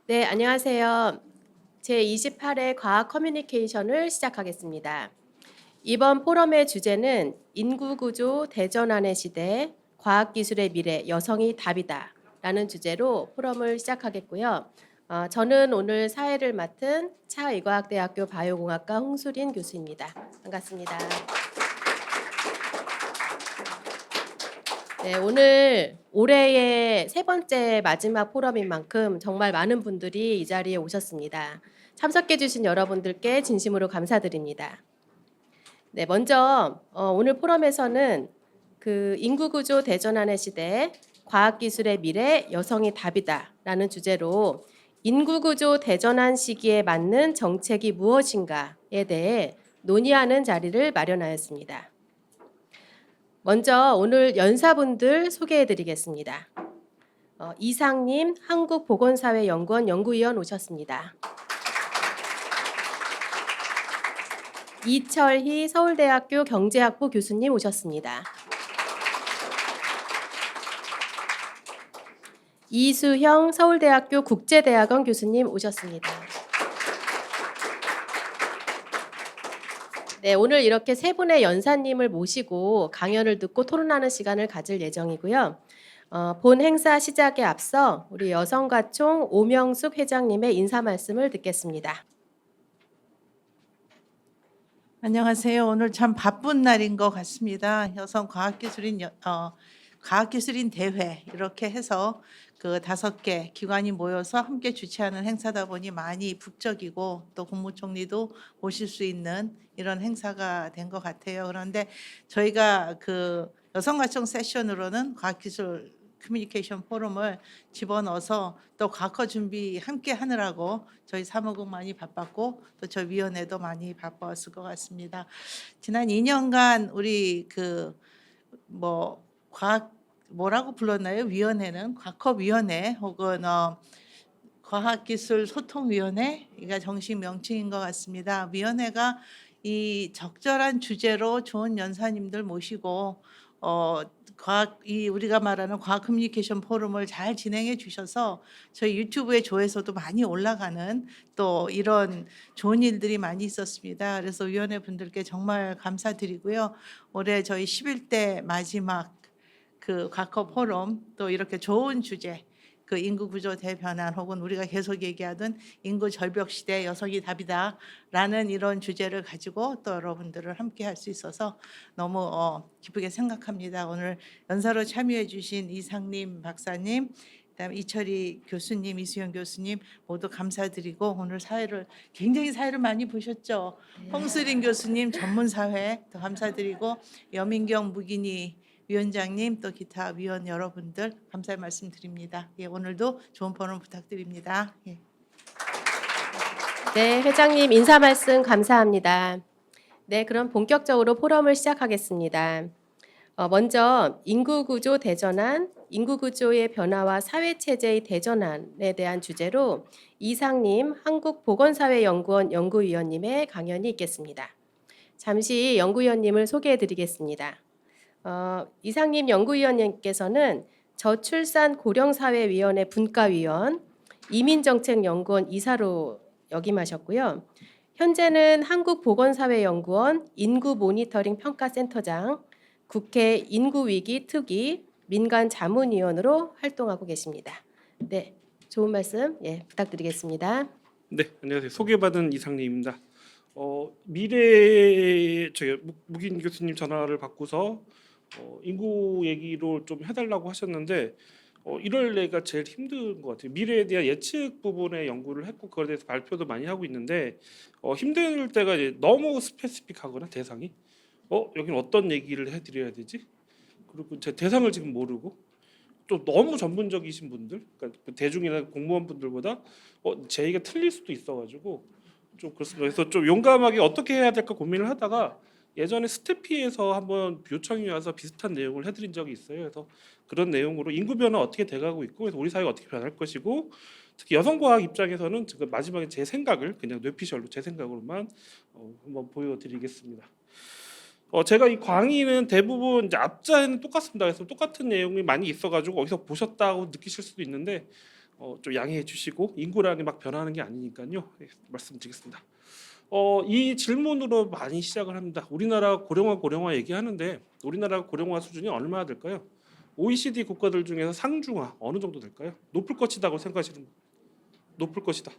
네, 안녕하세요. 제28회 과학 커뮤니케이션을 시작하겠습니다. 이번 포럼의 주제는 인구구조 대전환의 시대, 과학기술의 미래, 여성이 답이다 라는 주제로 포럼을 시작하겠고요. 저는 오늘 사회를 맡은 차의과학대학교 바이오공학과 홍수린 교수입니다. 반갑습니다. 네, 오늘 올해의 세 번째 마지막 포럼인 만큼 정말 많은 분들이 이 자리에 오셨습니다. 참석해 주신 여러분들께 진심으로 감사드립니다. 네, 먼저 오늘 포럼에서는 그 인구구조 대전환의 시대, 과학기술의 미래, 여성이 답이다라는 주제로 인구구조 대전환 시기에 맞는 정책이 무엇인가에 대해 논의하는 자리를 마련하였습니다. 먼저 오늘 연사분들 소개해드리겠습니다. 이상님 한국보건사회연구원 연구위원 오셨습니다. 이철희 서울대학교 경제학부 교수님 오셨습니다. 이수형 서울대학교 국제대학원 교수님 오셨습니다. 네, 오늘 이렇게 세 분의 연사님을 모시고 강연을 듣고 토론하는 시간을 가질 예정이고요. 본 행사 시작에 앞서 우리 여성가총 오명숙 회장님의 인사 말씀을 듣겠습니다. 안녕하세요. 오늘 참 바쁜 날인 것 같습니다. 여성 과학기술인 대회 이렇게 해서 그 5개 기관이 모여서 함께 주최하는 행사다 보니 많이 북적이고 또 국무총리도 오실 수 있는 이런 행사가 된 것 같아요. 그런데 저희가 그 여성가총 세션으로는 과학기술 커뮤니케이션 포럼을 집어넣어서 또 과커 준비 함께 하느라고 저희 사무국 많이 바빴고 또 저희 위원회도 많이 바빴을 것 같습니다. 지난 2년간 우리 그 과학 뭐라고 불렀나요? 위원회는 과커위원회 혹은 과학기술소통위원회가 정식 명칭인 것 같습니다. 위원회가 이 적절한 주제로 좋은 연사님들 모시고 우리가 말하는 과학 커뮤니케이션 포럼을 잘 진행해 주셔서 저희 유튜브의 조회수도 많이 올라가는 또 이런 좋은 일들이 많이 있었습니다. 그래서 위원회 분들께 정말 감사드리고요. 올해 저희 11대 마지막 그 과커 포럼 또 이렇게 좋은 주제 그 인구 구조 대변환 혹은 우리가 계속 얘기하던 인구 절벽 시대 여성이 답이다라는 이런 주제를 가지고 또 여러분들을 함께 할 수 있어서 너무 기쁘게 생각합니다. 오늘 연사로 참여해 주신 이상님 박사님, 그다음에 이철희 교수님, 이수영 교수님 모두 감사드리고 오늘 굉장히 사회를 많이 보셨죠. 홍수린 교수님 전문 사회 또 감사드리고 여민경 무기니 위원장님 또 기타 위원 여러분들 감사의 말씀드립니다. 예, 오늘도 좋은 포럼 부탁드립니다. 예. 네, 회장님 인사 말씀 감사합니다. 네, 그럼 본격적으로 포럼을 시작하겠습니다. 먼저 인구구조 대전환, 인구구조의 변화와 사회체제의 대전환에 대한 주제로 이상님 한국보건사회연구원 연구위원님의 강연이 있겠습니다. 잠시 연구위원님을 소개해드리겠습니다. 이상님 연구위원님께서는 저출산 고령사회위원회 분과위원, 이민정책연구원 이사로 역임하셨고요. 현재는 한국보건사회연구원 인구모니터링 평가센터장, 국회 인구위기 특위 민간자문위원으로 활동하고 계십니다. 네, 좋은 말씀 부탁드리겠습니다. 네, 안녕하세요. 소개받은 이상님입니다. 미래 저희 무긴 교수님 전화를 받고서 인구 얘기로 좀 해달라고 하셨는데 이럴래가 제일 힘든 것 같아요. 미래에 대한 예측 부분의 연구를 했고 그거에 대해서 발표도 많이 하고 있는데 힘들 때가 이제 너무 스페시픽하거나 대상이 여기는 어떤 얘기를 해드려야 되지? 그리고 제 대상을 지금 모르고 또 너무 전문적이신 분들, 그러니까 대중이나 공무원 분들보다 제 얘기가 틀릴 수도 있어가지고 좀 그렇습니다. 그래서 좀 용감하게 어떻게 해야 될까 고민을 하다가 예전에 스태피에서 한번 요청이 와서 비슷한 내용을 해드린 적이 있어요. 그래서 그런 내용으로 인구 변화 어떻게 돼가고 있고, 그래서 우리 사회가 어떻게 변할 것이고, 특히 여성과학 입장에서는 지금 마지막에 제 생각을 그냥 뇌피셜로 제 생각으로만 한번 보여드리겠습니다. 제가 이 강의는 대부분 이제 앞자에는 똑같습니다. 그래서 똑같은 내용이 많이 있어가지고 어디서 보셨다고 느끼실 수도 있는데 좀 양해해 주시고 인구라는 게 막 변하는 게 아니니까요. 예, 말씀드리겠습니다. 이 질문으로 많이 시작을 합니다. 우리나라 고령화 얘기하는데 우리나라 고령화 수준이 얼마나 될까요? OECD 국가들 중에서 상중하 어느 정도 될까요? 높을 것이다고 생각하시는 분? 높을 것이다.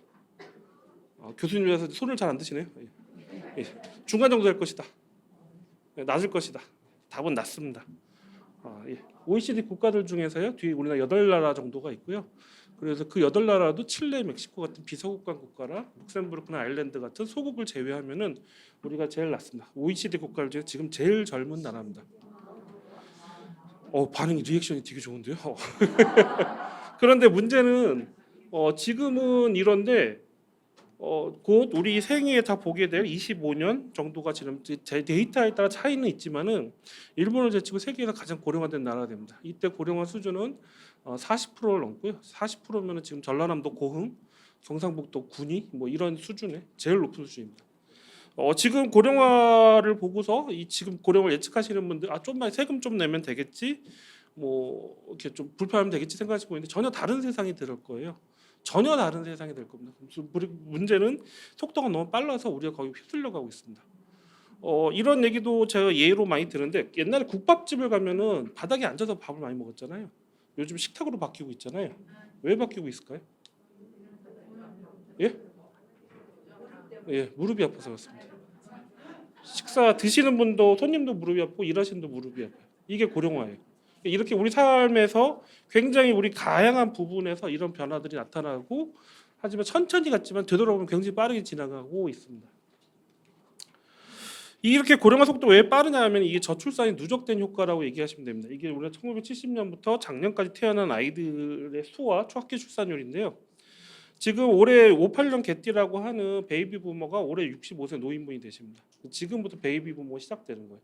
교수님께서 손을 잘 안 드시네요. 예. 중간 정도 될 것이다. 네, 낮을 것이다. 답은 낮습니다. 예. OECD 국가들 중에서요. 뒤에 우리나라 8나라 정도가 있고요. 그래서 그 8나라도 칠레, 멕시코 같은 비서국가 국가라 룩셈부르크나 아일랜드 같은 소국을 제외하면은 우리가 제일 낮습니다. OECD 국가들 중에 지금 제일 젊은 나라입니다. 반응이 리액션이 되게 좋은데요. 그런데 문제는 지금은 이런데 곧 우리 생애에 다 보게 될 25년 정도가 지금 제 데이터에 따라 차이는 있지만은 일본을 제치고 세계에서 가장 고령화된 나라가 됩니다. 이때 고령화 수준은 40%를 넘고요. 40%면은 지금 전라남도 고흥, 경상북도 군위 뭐 이런 수준의 제일 높은 수준입니다. 지금 고령화를 보고서 이 지금 고령을 예측하시는 분들 좀만 세금 좀 내면 되겠지 뭐 이렇게 좀 불편하면 되겠지 생각하시고 있는데 전혀 다른 세상이 될 거예요. 전혀 다른 세상이 될 겁니다. 문제는 속도가 너무 빨라서 우리가 거기 휩쓸려 가고 있습니다. 이런 얘기도 제가 예로 많이 드는데 옛날에 국밥집을 가면은 바닥에 앉아서 밥을 많이 먹었잖아요. 요즘 식탁으로 바뀌고 있잖아요. 왜 바뀌고 있을까요? 예? 예, 무릎이 아파서 그렇습니다. 식사 드시는 분도 손님도 무릎이 아프고 일하시는 분도 무릎이 아파요. 이게 고령화예요. 이렇게 우리 삶에서 굉장히 우리 다양한 부분에서 이런 변화들이 나타나고 하지만 천천히 갔지만 되돌아보면 굉장히 빠르게 지나가고 있습니다. 이렇게 고령화 속도가 왜 빠르냐 하면 이게 저출산이 누적된 효과라고 얘기하시면 됩니다. 이게 우리가 1970년부터 작년까지 태어난 아이들의 수와 초학기 출산율인데요. 지금 올해 58년 개띠라고 하는 베이비 부머가 올해 65세 노인분이 되십니다. 지금부터 베이비 부머가 시작되는 거예요.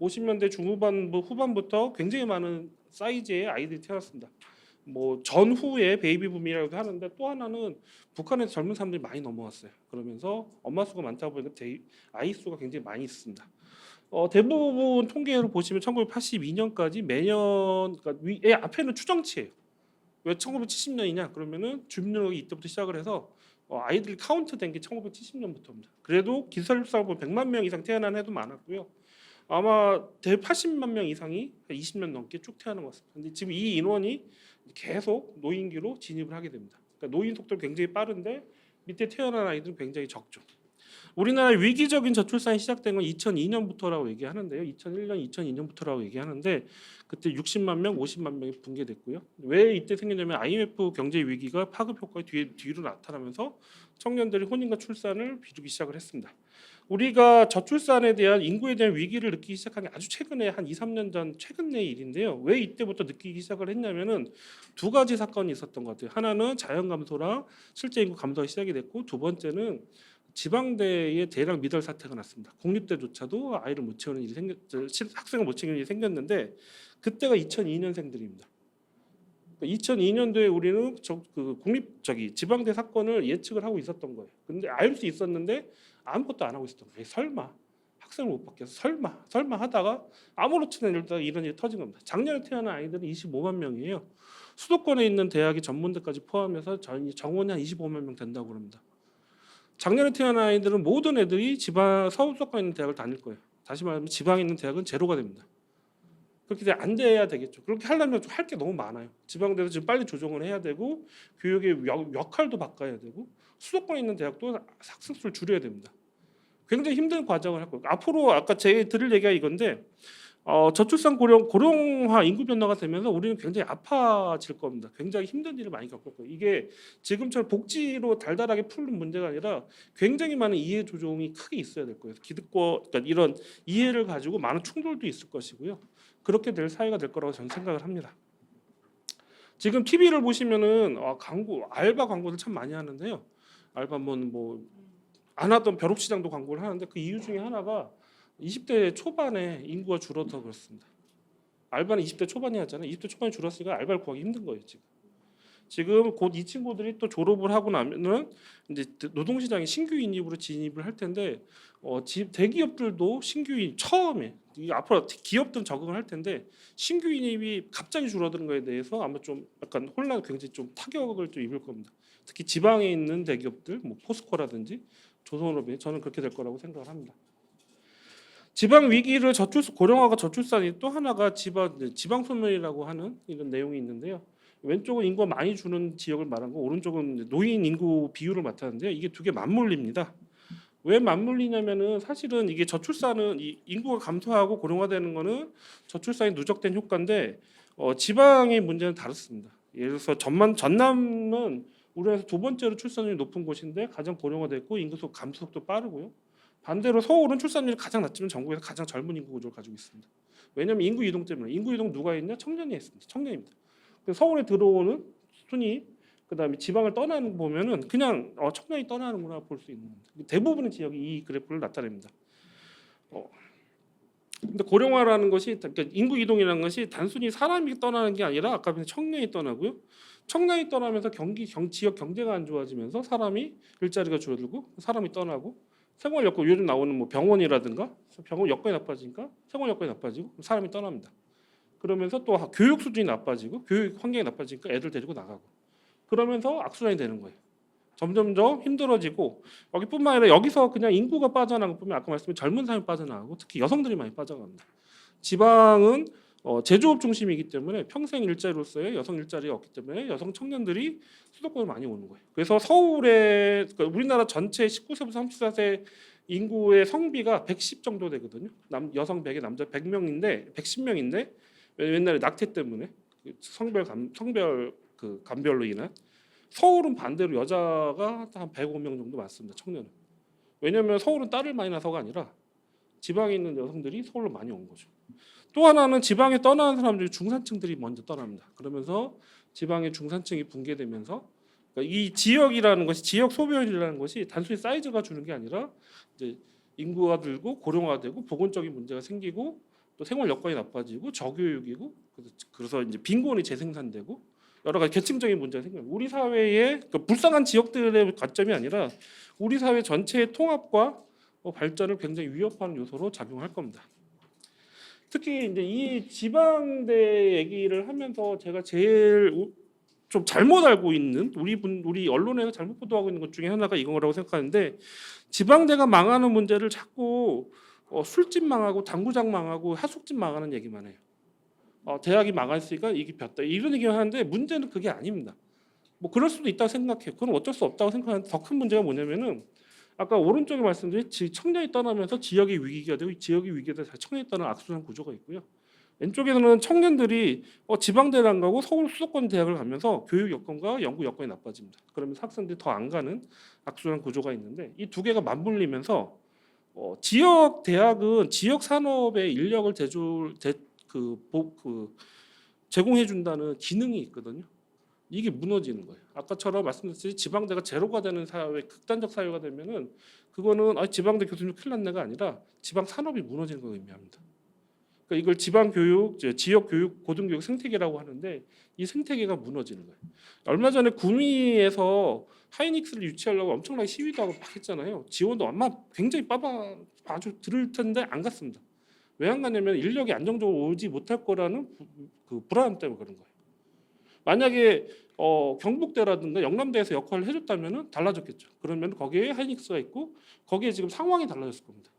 50년대 중후반부 후반부터 굉장히 많은 사이즈의 아이들이 태어났습니다. 뭐 전후에 베이비 붐이라고 하는데 또 하나는 북한에서 젊은 사람들이 많이 넘어왔어요. 그러면서 엄마 수가 많다 보니까 아이 수가 굉장히 많이 있습니다. 대부분 통계로 보시면 1982년까지 매년 그러니까 앞에는 추정치예요. 왜 1970년이냐? 그러면은 주민등록이 이때부터 시작을 해서 아이들이 카운트된 게 1970년부터입니다. 그래도 기술사고 100만 명 이상 태어난 해도 많았고요. 아마 80만 명 이상이 20년 넘게 쭉 태어난 것 같습니다. 근데 지금 이 인원이 계속 노인기로 진입을 하게 됩니다. 그러니까 노인 속도가 굉장히 빠른데 밑에 태어난 아이들은 굉장히 적죠. 우리나라 위기적인 저출산이 시작된 건 2002년부터라고 얘기하는데요. 2001년, 2002년부터라고 얘기하는데 그때 60만 명, 50만 명이 붕괴됐고요. 왜 이때 생겼냐면 IMF 경제 위기가 파급 효과가 뒤로 나타나면서 청년들이 혼인과 출산을 미루기 시작을 했습니다. 우리가 저출산에 대한 인구에 대한 위기를 느끼기 시작한 게 아주 최근에 한 2, 3년 전 최근의 일인데요. 왜 이때부터 느끼기 시작을 했냐면은 두 가지 사건이 있었던 것 같아요. 하나는 자연 감소랑 실제 인구 감소가 시작이 됐고 두 번째는 지방대에 대량 미달 사태가 났습니다. 공립대조차도 아이를 못 채우는 일이 학생을 못 채우는 일이 생겼는데 그때가 2002년생들입니다. 2002년도에 우리는 지방대 사건을 예측을 하고 있었던 거예요. 근데 알 수 있었는데 아무것도 안 하고 있었던 거예요. 설마 학생을 못 받겠어? 설마 하다가 아무렇지도 않다가 이런 일이 터진 겁니다. 작년에 태어난 아이들은 25만 명이에요. 수도권에 있는 대학의 전문대까지 포함해서 정원이 한 25만 명 된다고 합니다. 작년에 태어난 아이들은 모든 애들이 서울수도권에 있는 대학을 다닐 거예요. 다시 말하면 지방에 있는 대학은 제로가 됩니다. 그렇게 안 돼야 되겠죠. 그렇게 하려면 좀 할 게 너무 많아요. 지방대도 지금 빨리 조정을 해야 되고 교육의 역할도 바꿔야 되고 수도권에 있는 대학도 학생 수를 줄여야 됩니다. 굉장히 힘든 과정을 할 거예요. 앞으로 아까 제 드릴 얘기가 이건데 저출산 고령화 인구 변화가 되면서 우리는 굉장히 아파질 겁니다. 굉장히 힘든 일을 많이 겪을 거예요. 이게 지금처럼 복지로 달달하게 푸는 문제가 아니라 굉장히 많은 이해 조정이 크게 있어야 될 거예요. 그러니까 이런 이해를 가지고 많은 충돌도 있을 것이고요. 그렇게 될 사회가 될 거라고 저는 생각을 합니다. 지금 TV를 보시면은 알바 광고를 참 많이 하는데요. 알바면 뭐 안 하던 벼룩시장도 광고를 하는데 그 이유 중에 하나가 20대 초반에 인구가 줄어서 그렇습니다. 알바는 20대 초반에 하잖아요. 20대 초반에 줄었으니까 알바를 구하기 힘든 거예요. 지금 곧 이 친구들이 또 졸업을 하고 나면은 이제 노동시장에 신규 인입으로 진입을 할 텐데 대기업들도 신규인 처음에 이 앞으로 기업들은 적응을 할 텐데 신규인입이 갑자기 줄어드는 거에 대해서 아마 좀 약간 혼란, 굉장히 좀 타격을 좀 입을 겁니다. 특히 지방에 있는 대기업들, 뭐 포스코라든지 조선업이 저는 그렇게 될 거라고 생각을 합니다. 지방 위기를 고령화가 저출산이 또 하나가 지방 소멸이라고 하는 이런 내용이 있는데요. 왼쪽은 인구가 많이 주는 지역을 말한 거, 오른쪽은 노인 인구 비율을 나타내는데요. 이게 두 개 맞물립니다. 왜 맞물리냐면은 사실은 이게 저출산은 이 인구가 감소하고 고령화되는 거는 저출산이 누적된 효과인데 지방의 문제는 다릅니다. 예를 들어서 전남은 우리나라에서 두 번째로 출산율이 높은 곳인데 가장 고령화됐고 인구 속 감소 속도 빠르고요. 반대로 서울은 출산율이 가장 낮지만 전국에서 가장 젊은 인구 구조를 가지고 있습니다. 왜냐하면 인구 이동 때문에. 인구 이동 누가 있냐? 청년이 했습니다. 청년입니다. 그래서 서울에 들어오는 순위, 그다음에 지방을 떠나는 거 보면은 그냥 청년이 떠나는구나 볼 수 있는 겁니다. 대부분의 지역이 이 그래프를 나타냅니다. 근데 고령화라는 것이, 그러니까 인구 이동이라는 것이 단순히 사람이 떠나는 게 아니라 아까 보면 청년이 떠나고요. 청년이 떠나면서 지역 경제가 안 좋아지면서 사람이 일자리가 줄어들고 사람이 떠나고 생활 여건, 요즘 나오는 뭐 병원이라든가 병원 여건이 나빠지니까 생활 여건이 나빠지고 사람이 떠납니다. 그러면서 또 교육 수준이 나빠지고 교육 환경이 나빠지니까 애들 데리고 나가고 그러면서 악순환이 되는 거예요. 점점점 힘들어지고 여기뿐만 아니라 여기서 그냥 인구가 빠져나간 것 보면 아까 말씀드린 젊은 사람이 빠져나가고 특히 여성들이 많이 빠져갑니다. 지방은 제조업 중심이기 때문에 평생 일자리로서의 여성 일자리가 없기 때문에 여성 청년들이 수도권에 많이 오는 거예요. 그래서 서울의 그러니까 우리나라 전체 19세부터 34세 인구의 성비가 110 정도 되거든요. 여성 100에 남자 100명인데 110명인데 옛날에 낙태 때문에 성별 감별로 인한 서울은 반대로 여자가 한 105명 정도 많습니다. 청년은. 왜냐하면 서울은 딸을 많이 낳아서가 아니라 지방에 있는 여성들이 서울로 많이 온 거죠. 또 하나는 지방에 떠나는 사람들이 중산층들이 먼저 떠납니다. 그러면서 지방의 중산층이 붕괴되면서 그러니까 이 지역이라는 것이 지역 소멸이라는 것이 단순히 사이즈가 주는 게 아니라 이제 인구가 들고 고령화되고 보건적인 문제가 생기고 또 생활 여건이 나빠지고 저교육이고 그래서 이제 빈곤이 재생산되고 여러 가지 계층적인 문제가 생겨요. 우리 사회의 불쌍한 지역들의 관점이 아니라 우리 사회 전체의 통합과 발전을 굉장히 위협하는 요소로 작용할 겁니다. 특히 이제 이 지방대 얘기를 하면서 제가 제일 좀 잘못 알고 있는 우리 언론에서 잘못 보도하고 있는 것 중에 하나가 이거라고 생각하는데 지방대가 망하는 문제를 자꾸 술집 망하고 당구장 망하고 하숙집 망하는 얘기만 해요. 대학이 망했으니까 이게 폈다 이런 얘기를 하는데 문제는 그게 아닙니다. 뭐 그럴 수도 있다고 생각해요. 그건 어쩔 수 없다고 생각하는데 더 큰 문제가 뭐냐면은 아까 오른쪽에 말씀드린 청년이 떠나면서 지역의 위기가 되고 지역의 위기에 대해서 청년이 떠나는 악순환 구조가 있고요. 왼쪽에서는 청년들이 지방대를 안 가고 서울 수도권 대학을 가면서 교육 여건과 연구 여건이 나빠집니다. 그러면서 학생들이 더 안 가는 악순환 구조가 있는데 이 두 개가 맞물리면서 지역 대학은 지역 산업의 인력을 제공해 준다는 기능이 있거든요. 이게 무너지는 거예요. 아까처럼 말씀드렸듯이 지방대가 제로가 되는 사회, 극단적 사회가 되면은 그거는 지방대 교수님 큰일 났네가 아니라 지방 산업이 무너지는 걸 의미합니다. 그러니까 이걸 지방 교육, 지역 교육, 고등교육 생태계라고 하는데 이 생태계가 무너지는 거예요. 얼마 전에 구미에서 하이닉스를 유치하려고 엄청나게 시위도 하고 막 했잖아요. 지원도 아마 굉장히 아주 들을 텐데 안 갔습니다. 왜 안 갔냐면 인력이 안정적으로 오지 못할 거라는 그 불안 때문에 그런 거예요. 만약에 경북대라든가 영남대에서 역할을 해줬다면 달라졌겠죠. 그러면 거기에 하이닉스가 있고 거기에 지금 상황이 달라졌을 겁니다.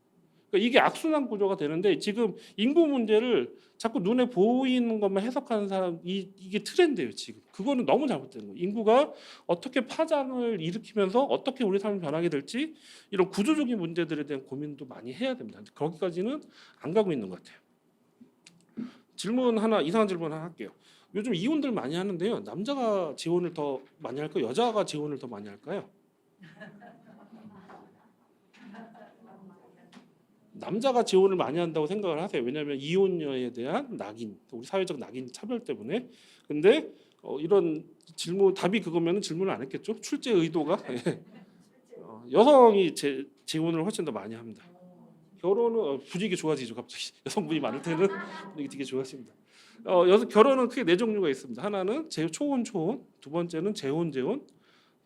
그러니까 이게 악순환 구조가 되는데 지금 인구 문제를 자꾸 눈에 보이는 것만 해석하는 사람 이게 트렌드예요. 지금 그거는 너무 잘못된 거예요. 인구가 어떻게 파장을 일으키면서 어떻게 우리 삶이 변하게 될지 이런 구조적인 문제들에 대한 고민도 많이 해야 됩니다. 거기까지는 안 가고 있는 것 같아요. 이상한 질문 하나 할게요. 요즘 이혼들 많이 하는데요. 남자가 지원을 더 많이 할까요? 여자가 지원을 더 많이 할까요? 남자가 지원을 많이 한다고 생각을 하세요. 왜냐하면 이혼녀에 대한 낙인, 우리 사회적 낙인 차별 때문에. 근데 이런 질문 답이 그거면 질문을 안 했겠죠? 출제 의도가 여성이 지원을 훨씬 더 많이 합니다. 결혼은 분위기 좋아지죠. 갑자기 여성분이 많을 때는 분위기 되게 좋아집니다. 결혼은 크게 네 종류가 있습니다. 하나는 초혼, 두 번째는 재혼,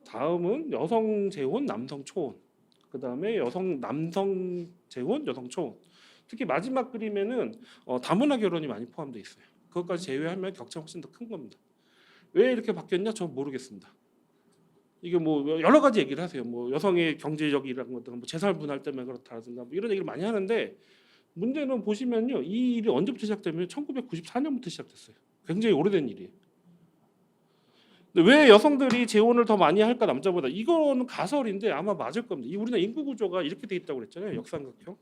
다음은 여성 재혼, 남성 초혼. 그다음에 남성 재혼, 여성 초혼. 특히 마지막 그림에는 다문화 결혼이 많이 포함되어 있어요. 그것까지 제외하면 격차가 훨씬 더 큰 겁니다. 왜 이렇게 바뀌었냐? 전 모르겠습니다. 이게 뭐 여러 가지 얘기를 하세요. 뭐 여성의 경제적이라는 것들, 뭐 재산 분할 때문에 그렇다든가 뭐 이런 얘기를 많이 하는데 문제는 보시면요, 이 일이 언제부터 시작되면 1994년부터 시작됐어요. 굉장히 오래된 일이에요. 근데 왜 여성들이 재혼을 더 많이 할까 남자보다? 이거는 가설인데 아마 맞을 겁니다. 우리나라 인구 구조가 이렇게 돼 있다고 그랬잖아요. 역삼각형.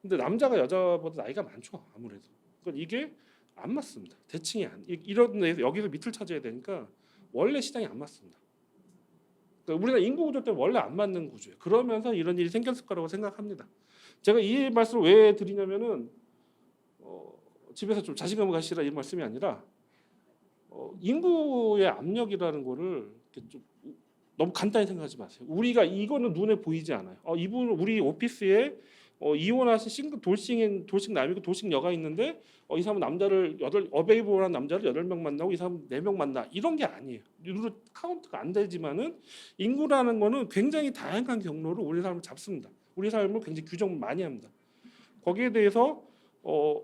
근데 남자가 여자보다 나이가 많죠. 아무래도. 그러니까 이게 안 맞습니다. 대칭이 이런 데서 여기서 밑을 찾아야 되니까 원래 시장이 안 맞습니다. 그러니까 우리나라 인구 구조 때문에 원래 안 맞는 구조예요. 그러면서 이런 일이 생겼을 거라고 생각합니다. 제가 이 말씀을 왜 드리냐면은 집에서 좀 자신감을 가지시라 이 말씀이 아니라 인구의 압력이라는 거를 이렇게 좀 너무 간단히 생각하지 마세요. 우리가 이거는 눈에 보이지 않아요. 이분 우리 오피스에 이혼하신 싱글 돌싱 남이고 돌싱 여가 있는데 이 사람은 남자를 어베이블한 남자를 8명 만나고 이 사람은 4명 만나 이런 게 아니에요. 눈으로 카운트가 안 되지만은 인구라는 거는 굉장히 다양한 경로로 우리 삶을 잡습니다. 우리 삶을 굉장히 규정을 많이 합니다. 거기에 대해서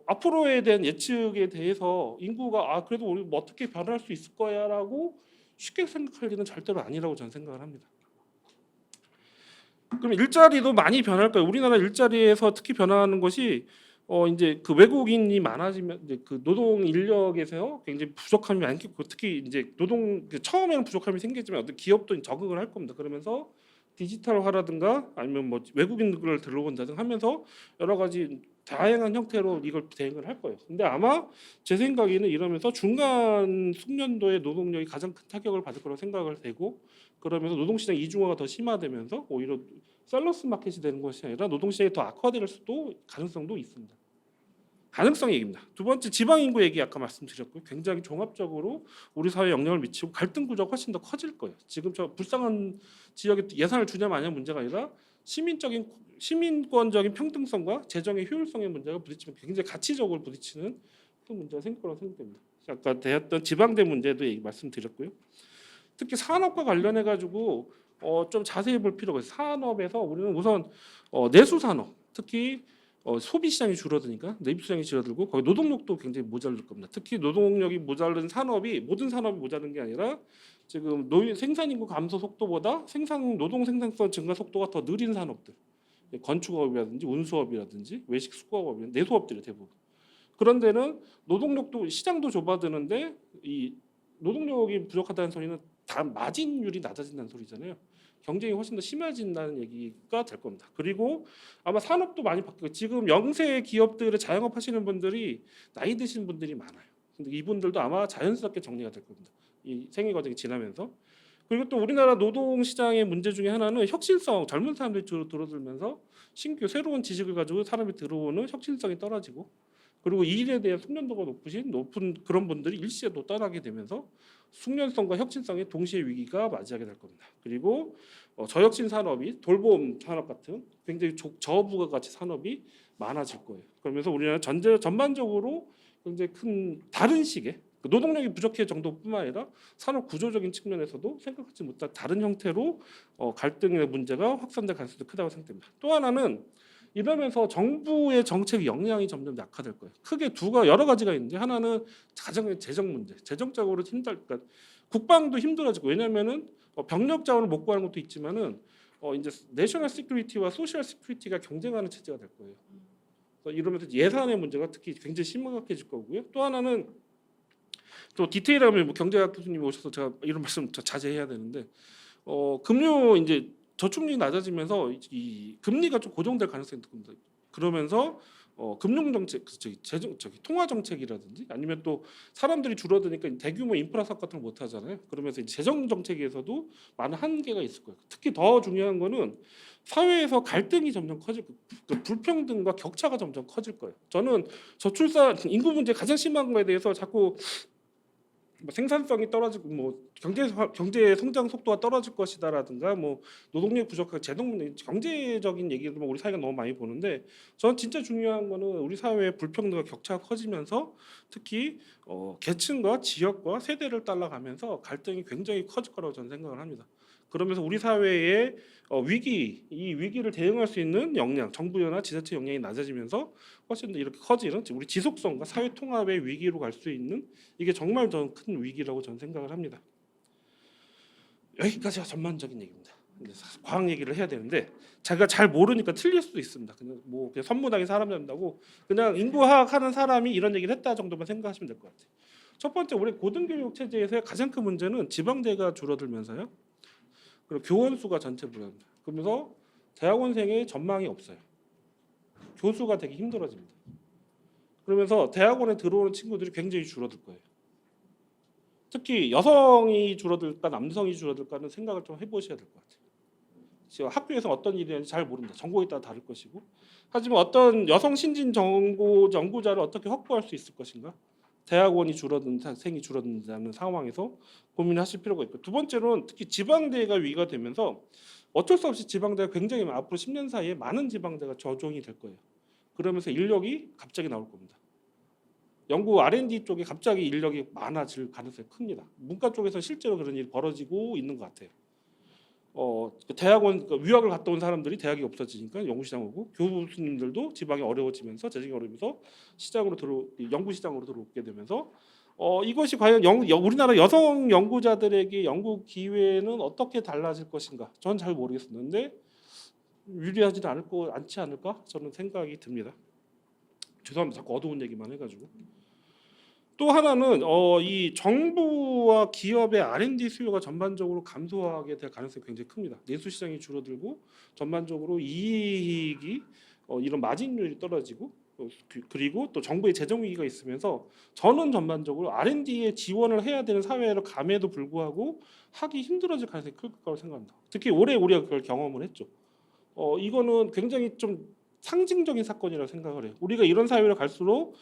앞으로에 대한 예측에 대해서 인구가 그래도 우리 뭐 어떻게 변할 수 있을 거야라고 쉽게 생각할 일은 절대로 아니라고 저는 생각을 합니다. 그럼 일자리도 많이 변할 거예요. 우리나라 일자리에서 특히 변화하는 것이 이제 그 외국인이 많아지면 이제 그 노동 인력에서 굉장히 부족함이 많겠고 특히 이제 처음에는 부족함이 생기지만 어떤 기업도 적응을 할 겁니다. 그러면서 디지털화라든가 아니면 뭐 외국인들을 들어온다든가 하면서 여러 가지 다양한 형태로 이걸 대응을 할 거예요. 근데 아마 제 생각에는 이러면서 중간 숙련도의 노동력이 가장 큰 타격을 받을 거라고 생각을 되고 그러면서 노동시장 이중화가 더 심화되면서 오히려 셀러스 마켓이 되는 것이 아니라 노동시장이 더 악화될 수도 가능성도 있습니다. 가능성 얘기입니다. 두 번째 지방인구 얘기 아까 말씀드렸고요. 굉장히 종합적으로 우리 사회에 영향을 미치고 갈등 구조가 훨씬 더 커질 거예요. 지금 저 불쌍한 지역에 예산을 주냐 마냐 문제가 아니라 시민권적인 평등성과 재정의 효율성의 문제가 부딪히면 굉장히 가치적으로 부딪히는 큰 문제가 생길 거라고 생각됩니다. 아까 대했던 지방대 문제도 말씀드렸고요. 특히 산업과 관련해 가지고 좀 자세히 볼 필요가 있어요. 산업에서 우리는 우선 내수 산업, 특히 소비 시장이 줄어드니까 내입 시장이 줄어들고 거기 노동력도 굉장히 모자랄 겁니다. 특히 노동력이 모자른 산업이 모든 산업이 모자른 게 아니라 지금 생산 인구 감소 속도보다 노동 생산성 증가 속도가 더 느린 산업들, 건축업이라든지 운수업이라든지 외식 수거업 내수업들이 대부분. 그런 데는 노동력도 시장도 좁아드는데 이 노동력이 부족하다는 소리는 다 마진율이 낮아진다는 소리잖아요. 경쟁이 훨씬 더 심해진다는 얘기가 될 겁니다. 그리고 아마 산업도 많이 바뀌고 지금 영세 기업들의 자영업 하시는 분들이 나이 드신 분들이 많아요. 근데 이분들도 아마 자연스럽게 정리가 될 겁니다. 이 생애 과정이 지나면서. 그리고 또 우리나라 노동 시장의 문제 중에 하나는 혁신성, 젊은 사람들이 줄어들면서 신규 새로운 지식을 가지고 사람이 들어오는 혁신성이 떨어지고 그리고 이 일에 대한 숙련도가 높은 그런 분들이 일시에도 떠나게 되면서 숙련성과 혁신성의 동시에 위기가 맞이하게 될 겁니다. 그리고 저혁신 산업이 돌봄 산업 같은 굉장히 저부가가치 산업이 많아질 거예요. 그러면서 우리나라 전반적으로 굉장히 큰 다른 식의 노동력이 부족해 정도뿐만 아니라 산업 구조적인 측면에서도 생각하지 못한 다른 형태로 갈등의 문제가 확산될 가능성이 크다고 생각됩니다. 또 하나는 이러면서 정부의 정책 역량이 점점 약화될 거예요. 크게 여러 가지가 있는데 하나는 가장 재정 문제. 재정적으로 그러니까 국방도 힘들어지고 왜냐하면은 병력 자원을 못 구하는 것도 있지만은 이제 내셔널 시큐리티와 소셜 시큐리티가 경쟁하는 체제가 될 거예요. 그래서 이러면서 예산의 문제가 특히 굉장히 심각해질 거고요. 또 하나는 또 디테일하면 뭐 경제학 교수님이 오셔서 제가 이런 말씀 자제해야 되는데 금융 이제 저축률이 낮아지면서 이 금리가 좀 고정될 가능성이 있습니다. 그러면서 금융 정책, 통화 정책이라든지 아니면 또 사람들이 줄어드니까 대규모 인프라 사업 같은 걸 못 하잖아요. 그러면서 이제 재정 정책에서도 많은 한계가 있을 거예요. 특히 더 중요한 거는 사회에서 갈등이 점점 커질 거예요. 그 불평등과 격차가 점점 커질 거예요. 저는 저출산 인구 문제 가장 심한 거에 대해서 자꾸 뭐 생산성이 떨어지고 뭐 경제 성장 속도가 떨어질 것이다라든가 뭐 노동력 부족하고 경제적인 얘기도 우리 사회가 너무 많이 보는데 저는 진짜 중요한 거는 우리 사회의 불평등과 격차가 커지면서 특히 계층과 지역과 세대를 따라가면서 갈등이 굉장히 커질 거라고 저는 생각을 합니다. 그러면서 우리 사회의 이 위기를 대응할 수 있는 역량, 정부나 지자체 역량이 낮아지면서 훨씬 더 이렇게 커지는 우리 지속성과 사회 통합의 위기로 갈 수 있는 이게 정말 더 큰 위기라고 저는 생각을 합니다. 여기까지가 전반적인 얘기입니다. 이제 과학 얘기를 해야 되는데 제가 잘 모르니까 틀릴 수도 있습니다. 그냥 선무당의 사람 잡는다고 그냥 인구화학 하는 사람이 이런 얘기를 했다 정도만 생각하시면 될 것 같아요. 첫 번째, 우리 고등교육 체제에서의 가장 큰 문제는 지방대가 줄어들면서요. 그리고 교원 수가 전체 불합니다. 그러면서 대학원생의 전망이 없어요. 교수가 되게 힘들어집니다. 그러면서 대학원에 들어오는 친구들이 굉장히 줄어들 거예요. 특히 여성이 줄어들까 남성이 줄어들까는 생각을 좀 해보셔야 될 것 같아요. 지금 학교에서 어떤 일이 있는지 잘 모릅니다. 전공에 따라 다를 것이고. 하지만 어떤 여성 신진 연구자를 어떻게 확보할 수 있을 것인가? 대학원이 생이 줄어든다는 상황에서 고민하실 필요가 있고, 두 번째로는 특히 지방대가 위기가 되면서 어쩔 수 없이 지방대가 굉장히 앞으로 10년 사이에 많은 지방대가 저종이 될 거예요. 그러면서 인력이 갑자기 나올 겁니다. 연구 R&D 쪽에 갑자기 인력이 많아질 가능성이 큽니다. 문과 쪽에서 실제로 그런 일이 벌어지고 있는 것 같아요. 대학원 유학을 갔다 온 사람들이 대학이 없어지니까 연구시장 오고, 교수님들도 지방이 어려워지면서 재정이 어려우면서 연구 시장으로 들어오게 되면서 이것이 과연 우리나라 여성 연구자들에게 연구 기회는 어떻게 달라질 것인가? 저는 잘 모르겠는데 유리하지는 않지 않을까? 저는 생각이 듭니다. 죄송합니다. 자꾸 어두운 얘기만 해가지고. 또 하나는 이 정부와 기업의 R&D 수요가 전반적으로 감소하게 될 가능성이 굉장히 큽니다. 내수 시장이 줄어들고 전반적으로 이익이 이런 마진율이 떨어지고 그리고 또 정부의 재정 위기가 있으면서 저는 전반적으로 R&D에 지원을 해야 되는 사회로 감에도 불구하고 하기 힘들어질 가능성이 클 거라고 생각합니다. 특히 올해 우리가 그걸 경험을 했죠. 이거는 굉장히 좀 상징적인 사건이라고 생각을 해요. 우리가 이런 사회로 갈수록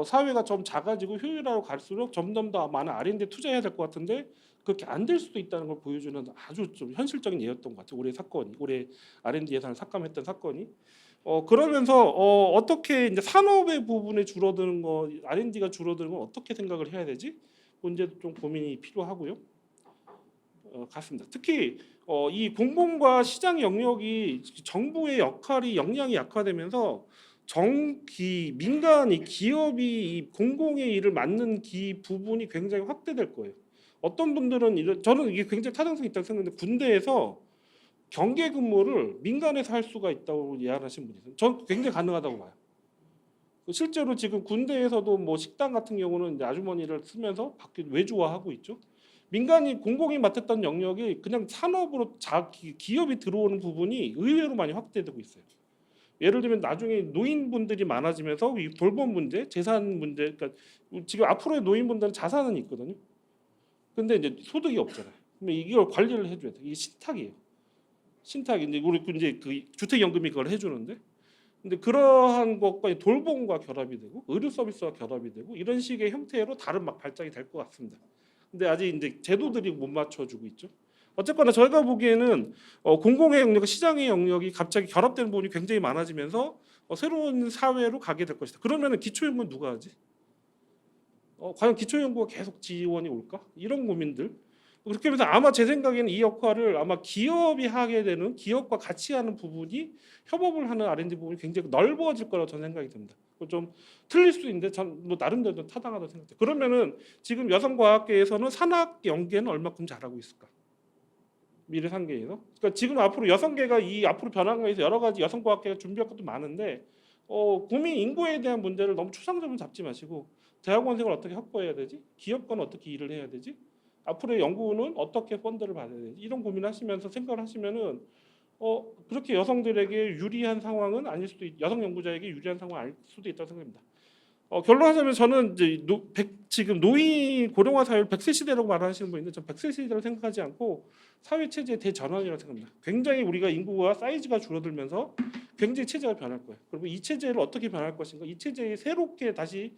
사회가 좀 작아지고 효율화로 갈수록 점점 더 많은 R&D에 투자해야 될 것 같은데 그렇게 안 될 수도 있다는 걸 보여주는 아주 좀 현실적인 예였던 것 같아요. 올해 R&D 예산을 삭감했던 사건이. 그러면서 어떻게 이제 산업의 부분에 줄어드는 거, R&D가 줄어드는 건 어떻게 생각을 해야 되지? 문제도 좀 고민이 필요하고요. 같습니다. 특히 이 공공과 시장 영역이 정부의 역량이 약화되면서 민간이 기업이 이 공공의 일을 맡는 부분이 굉장히 확대될 거예요. 어떤 분들은 저는 이게 굉장히 타당성이 있다고 생각하는데 군대에서 경계 근무를 민간에서 할 수가 있다고 이야기하시는 분이 있어요. 저는 굉장히 가능하다고 봐요. 실제로 지금 군대에서도 뭐 식당 같은 경우는 이제 아주머니를 쓰면서 밖에 외주화하고 있죠. 공공이 맡았던 영역이 그냥 산업으로 기업이 들어오는 부분이 의외로 많이 확대되고 있어요. 예를 들면 나중에 노인분들이 많아지면서 이 돌봄 문제, 재산 문제, 그러니까 지금 앞으로의 노인분들은 자산은 있거든요. 근데 이제 소득이 없잖아요. 그러면 이걸 관리를 해줘야 돼. 이게 신탁이에요. 신탁이 이제 그 주택연금이 그걸 해주는데, 근데 그러한 것과 돌봄과 결합이 되고 의료 서비스와 결합이 되고 이런 식의 형태로 다른 발전이 될 것 같습니다. 근데 아직 이제 제도들이 못 맞춰주고 있죠. 어쨌거나 저희가 보기에는 공공의 영역과 시장의 영역이 갑자기 결합되는 부분이 굉장히 많아지면서 새로운 사회로 가게 될 것이다. 그러면 기초연구는 누가 하지? 과연 기초연구가 계속 지원이 올까? 이런 고민들. 그렇게 하면서 아마 제 생각에는 이 역할을 아마 기업이 하게 되는, 기업과 같이 하는 부분이 협업을 하는 R&D 부분이 굉장히 넓어질 거라고 저는 생각이 듭니다. 좀 틀릴 수 있는데 전 뭐 나름대로 타당하다고 생각해요. 그러면은 지금 여성과학계에서는 산학 연계는 얼마큼 잘하고 있을까? 미래 산계에서. 그러니까 지금 앞으로 여성계가 앞으로 변화가에서 여러 가지 여성과학계가 준비할 것도 많은데 국민 인구에 대한 문제를 너무 추상적으로 잡지 마시고 대학원생을 어떻게 확보해야 되지? 기업과는 어떻게 일을 해야 되지? 앞으로의 연구는 어떻게 펀드를 받아야 되지? 이런 고민하시면서 생각을 하시면은 그렇게 여성들에게 유리한 상황은 아닐 수도 여성 연구자에게 유리한 상황은 아닐 수도 있다고 생각합니다. 결론하자면 저는 이제 지금 노인 고령화 사회를 100세 시대라고 말하시는 분인데 저는 100세 시대라고 생각하지 않고 사회 체제의 대전환이라고 생각합니다. 굉장히 우리가 인구가 사이즈가 줄어들면서 굉장히 체제가 변할 거예요. 그리고 이 체제를 어떻게 변할 것인가, 이 체제에 새롭게 다시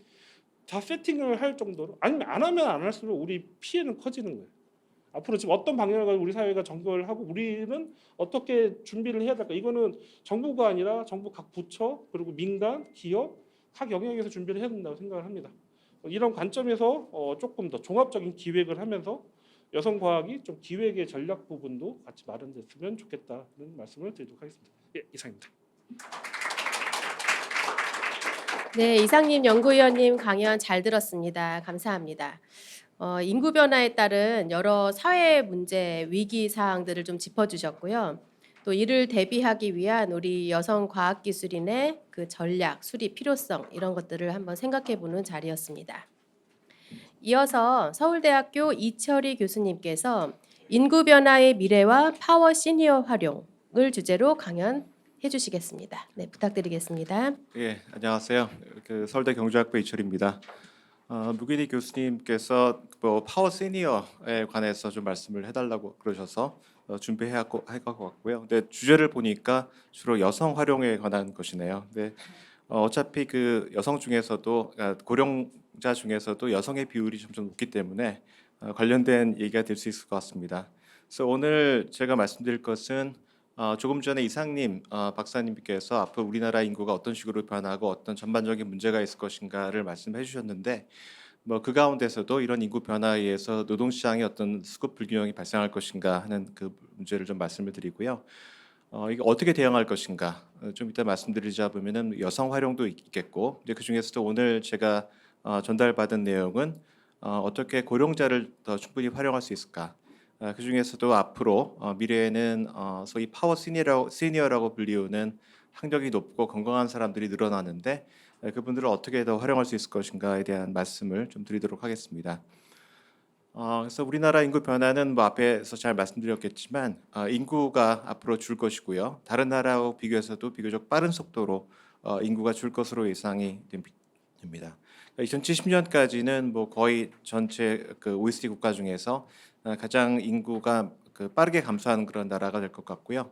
다 세팅을 할 정도로, 아니면 안 하면 안 할수록 우리 피해는 커지는 거예요. 앞으로 지금 어떤 방향을 가지고 우리 사회가 전개를 하고 우리는 어떻게 준비를 해야 될까? 이거는 정부가 아니라 정부 각 부처 그리고 민간, 기업 각 영역에서 준비를 해야 된다고 생각을 합니다. 이런 관점에서 조금 더 종합적인 기획을 하면서 여성 과학이 좀 기획의 전략 부분도 같이 마련됐으면 좋겠다는 말씀을 드리도록 하겠습니다. 예, 이상입니다. 네, 이상님 연구위원님 강연 잘 들었습니다. 감사합니다. 인구 변화에 따른 여러 사회 문제, 위기 사항들을 좀 짚어주셨고요. 또 이를 대비하기 위한 우리 여성 과학기술인의 그 전략, 수립 필요성 이런 것들을 한번 생각해보는 자리였습니다. 이어서 서울대학교 이철희 교수님께서 인구 변화의 미래와 파워 시니어 활용을 주제로 강연해 주시겠습니다. 네, 부탁드리겠습니다. 예, 안녕하세요. 서울대 경제학부 이철입니다. 무기니 교수님께서 뭐 파워 시니어에 관해서 좀 말씀을 해달라고 그러셔서 준비해갖고 할 것 같고요. 근데 주제를 보니까 주로 여성 활용에 관한 것이네요. 근데 어차피 그 여성 중에서도 고령자 중에서도 여성의 비율이 점점 높기 때문에 관련된 얘기가 될 수 있을 것 같습니다. 그래서 오늘 제가 말씀드릴 것은 조금 전에 이상님 박사님께서 앞으로 우리나라 인구가 어떤 식으로 변하고 어떤 전반적인 문제가 있을 것인가를 말씀해 주셨는데 뭐 그 가운데서도 이런 인구 변화에 의해서 노동시장에 어떤 수급 불균형이 발생할 것인가 하는 그 문제를 좀 말씀을 드리고요. 이게 어떻게 대응할 것인가 좀 이따 말씀드리자 보면은 여성 활용도 있겠고 이제 그 중에서도 오늘 제가 전달받은 내용은 어떻게 고령자를 더 충분히 활용할 수 있을까. 그 중에서도 앞으로 미래에는 소위 파워 시니어라고 불리우는 학력이 높고 건강한 사람들이 늘어나는데 그분들을 어떻게 더 활용할 수 있을 것인가에 대한 말씀을 좀 드리도록 하겠습니다. 그래서 우리나라 인구 변화는 뭐 앞에서 잘 말씀드렸겠지만 인구가 앞으로 줄 것이고요. 다른 나라하고 비교해서도 비교적 빠른 속도로 인구가 줄 것으로 예상이 됩니다. 2070년까지는 뭐 거의 전체 그 OECD 국가 중에서 가장 인구가 그 빠르게 감소하는 그런 나라가 될 것 같고요.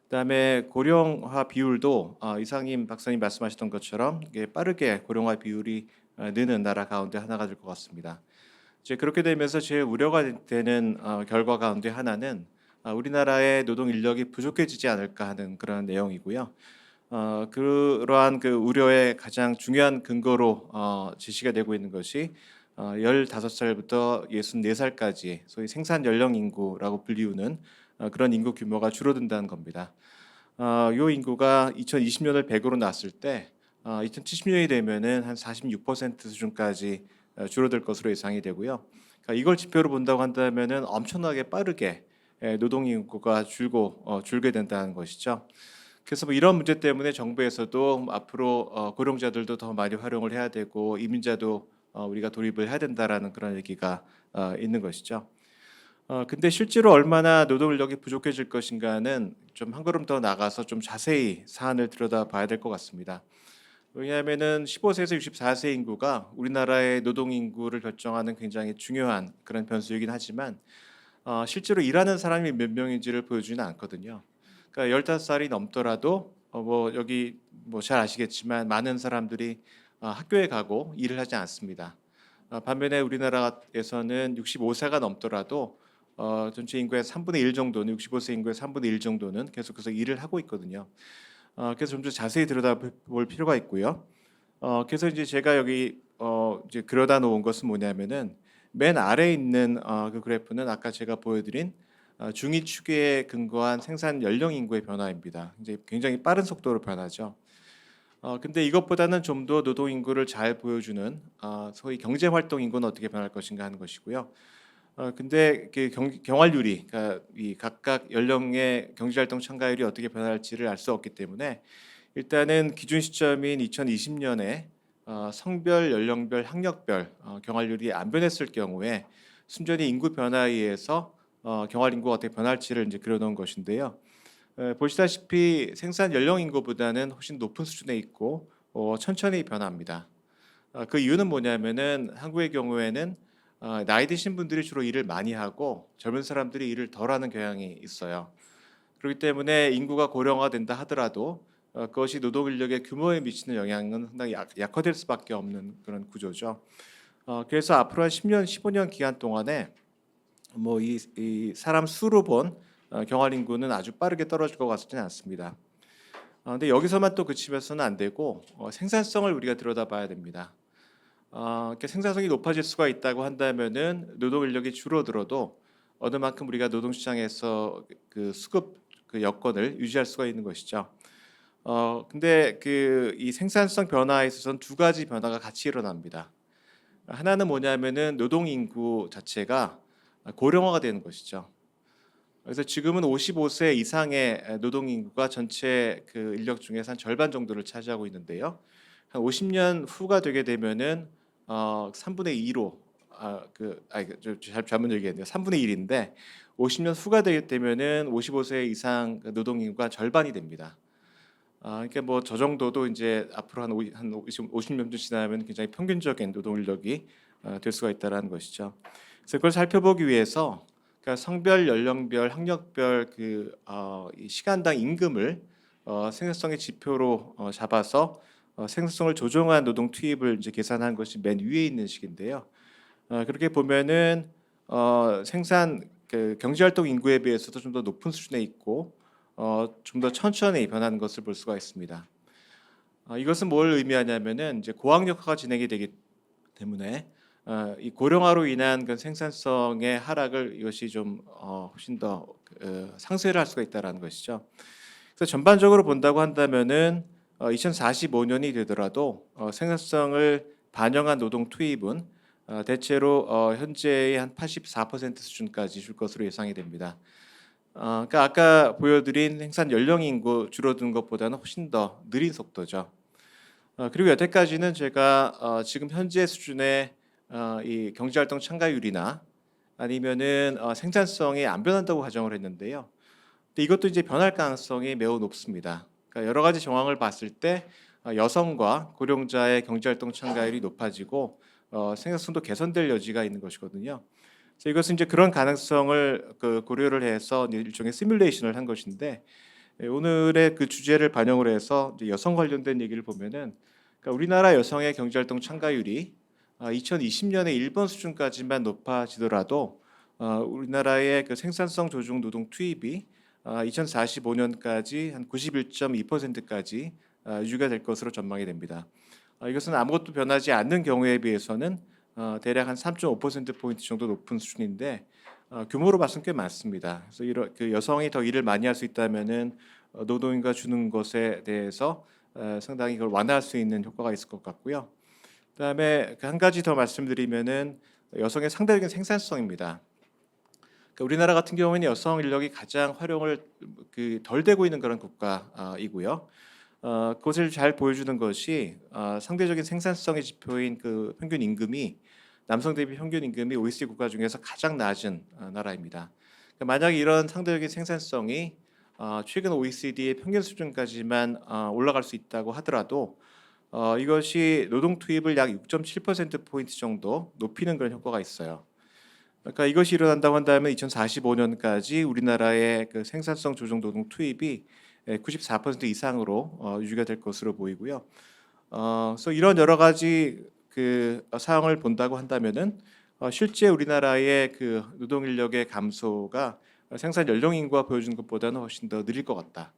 그다음에 고령화 비율도 이상임 박사님 말씀하셨던 것처럼 이게 빠르게 고령화 비율이 느는 나라 가운데 하나가 될 것 같습니다. 이제 그렇게 되면서 제일 우려가 되는 결과 가운데 하나는 우리나라의 노동 인력이 부족해지지 않을까 하는 그런 내용이고요. 그러한 그 우려의 가장 중요한 근거로 제시가 되고 있는 것이 15살부터 64살까지 소위 생산 연령 인구라고 불리우는 그런 인구 규모가 줄어든다는 겁니다. 이 인구가 2020년을 100으로 놨을 때 2070년이 되면은 한 46% 수준까지 줄어들 것으로 예상이 되고요. 그러니까 이걸 지표로 본다고 한다면은 엄청나게 빠르게 노동 인구가 줄게 된다는 것이죠. 그래서 뭐 이런 문제 때문에 정부에서도 앞으로 고령자들도 더 많이 활용을 해야 되고 이민자도 우리가 돌입을 해야 된다라는 그런 얘기가 있는 것이죠. 근데 실제로 얼마나 노동 인력이 부족해질 것인가는 좀 한 걸음 더 나가서 좀 자세히 사안을 들여다봐야 될 것 같습니다. 왜냐하면은 15세에서 64세 인구가 우리나라의 노동 인구를 결정하는 굉장히 중요한 그런 변수이긴 하지만 실제로 일하는 사람이 몇 명인지를 보여주지는 않거든요. 그러니까 15살이 넘더라도 뭐 여기 뭐 잘 아시겠지만 많은 사람들이 학교에 가고 일을 하지 않습니다. 반면에 우리나라에서는 65세가 넘더라도 전체 인구의 3분의 1 정도는 65세 인구의 3분의 1 정도는 계속해서 일을 하고 있거든요. 그래서 좀 더 자세히 들여다볼 필요가 있고요. 그래서 이제 제가 여기 이제 그려다 놓은 것은 뭐냐면은 맨 아래에 있는 그 그래프는 아까 제가 보여드린 중위 추계에 근거한 생산 연령 인구의 변화입니다. 이제 굉장히 빠른 속도로 변하죠. 근데 이것보다는 좀 더 노동 인구를 잘 보여주는 소위 경제 활동 인구는 어떻게 변할 것인가 하는 것이고요. 근데 그 경활률이 그러니까 이 각각 연령의 경제활동 참가율이 어떻게 변할지를 알 수 없기 때문에 일단은 기준 시점인 2020년에 성별, 연령별, 학력별 경활률이 안 변했을 경우에 순전히 인구 변화에 의해서 경활 인구가 어떻게 변할지를 이제 그려놓은 것인데요. 보시다시피 생산 연령 인구보다는 훨씬 높은 수준에 있고 천천히 변합니다. 그 이유는 뭐냐면은 한국의 경우에는 나이 드신 분들이 주로 일을 많이 하고 젊은 사람들이 일을 덜하는 경향이 있어요. 그렇기 때문에 인구가 고령화된다 하더라도 그것이 노동 인력의 규모에 미치는 영향은 상당히 약화될 수밖에 없는 그런 구조죠. 그래서 앞으로 한 10년, 15년 기간 동안에 뭐 이 사람 수로 본 경활 인구는 아주 빠르게 떨어질 것 같지는 않습니다. 근데 여기서만 또 그치면서는 안 되고 생산성을 우리가 들여다봐야 됩니다. 생산성이 높아질 수가 있다고 한다면은 노동 인력이 줄어들어도 어느 만큼 우리가 노동시장에서 그 수급 그 여건을 유지할 수가 있는 것이죠. 근데 그 이 생산성 변화에 있어서는 두 가지 변화가 같이 일어납니다. 하나는 뭐냐면은 노동 인구 자체가 고령화가 되는 것이죠. 그래서 지금은 55세 이상의 노동 인구가 전체 그 인력 중에서 한 절반 정도를 차지하고 있는데요. 한 50년 후가 되게 되면은 3분의 2로 잘못 얘기했네요. 3분의 1인데 50년 후가 되면은 55세 이상 노동 인구가 절반이 됩니다. 그러니까 뭐 저 정도도 이제 앞으로 한 50년 좀 지나면 굉장히 평균적인 노동 인력이 될 수가 있다라는 것이죠. 그래서 그걸 살펴보기 위해서 그러니까 성별, 연령별, 학력별 이 시간당 임금을 생산성의 지표로 잡아서 생산성을 조정한 노동 투입을 이제 계산한 것이 맨 위에 있는 식인데요. 그렇게 보면은 생산 그 경제활동 인구에 비해서도 좀 더 높은 수준에 있고 좀 더 천천히 변하는 것을 볼 수가 있습니다. 이것은 뭘 의미하냐면은 이제 고학력화가 진행이 되기 때문에 이 고령화로 인한 그 생산성의 하락을 이것이 좀 훨씬 더 상쇄를 할 수가 있다라는 것이죠. 그래서 전반적으로 본다고 한다면은 2045년이 되더라도 생산성을 반영한 노동 투입은 대체로 현재의 한 84% 수준까지 줄 것으로 예상이 됩니다. 그러니까 아까 보여드린 생산 연령 인구 줄어드는 것보다는 훨씬 더 느린 속도죠. 그리고 여태까지는 제가 지금 현재 수준의 이 경제활동 참가율이나 아니면은 생산성이 안 변한다고 가정을 했는데요. 근데 이것도 이제 변할 가능성이 매우 높습니다. 그러니까 여러 가지 정황을 봤을 때 여성과 고령자의 경제활동 참가율이 높아지고 생산성도 개선될 여지가 있는 것이거든요. 그래서 이것은 이제 그런 가능성을 고려를 해서 일종의 시뮬레이션을 한 것인데 오늘의 그 주제를 반영을 해서 이제 여성 관련된 얘기를 보면은 그러니까 우리나라 여성의 경제활동 참가율이 2020년에 일본 수준까지만 높아지더라도 우리나라의 그 생산성 조중 노동 투입이 2045년까지 한 91.2%까지 유지가 될 것으로 전망이 됩니다. 이것은 아무것도 변하지 않는 경우에 비해서는 대략 한 3.5% 포인트 정도 높은 수준인데 규모로 봐서는 꽤 많습니다. 그래서 이런 그 여성이 더 일을 많이 할 수 있다면은 노동인가 주는 것에 대해서 상당히 그걸 완화할 수 있는 효과가 있을 것 같고요. 그다음에 한 가지 더 말씀드리면은 여성의 상대적인 생산성입니다. 그러니까 우리나라 같은 경우에는 여성 인력이 가장 활용을 덜 되고 있는 그런 국가이고요. 그것을 잘 보여주는 것이 상대적인 생산성의 지표인 그 평균 임금이 남성 대비 평균 임금이 OECD 국가 중에서 가장 낮은 나라입니다. 그러니까 만약 이런 상대적인 생산성이 최근 OECD의 평균 수준까지만 올라갈 수 있다고 하더라도 이것이 노동 투입을 약 6.7% 포인트 정도 높이는 그런 효과가 있어요. 그러니까 이것이 일어난다고 한다면 2045년까지 우리나라의 그 생산성 조정 노동 투입이 94% 이상으로 유지가 될 것으로 보이고요. 그래서 이런 여러 가지 그 사항을 본다고 한다면은 실제 우리나라의 그 노동 인력의 감소가 생산 연령 인구가 보여주는 것보다는 훨씬 더 느릴 것 같다.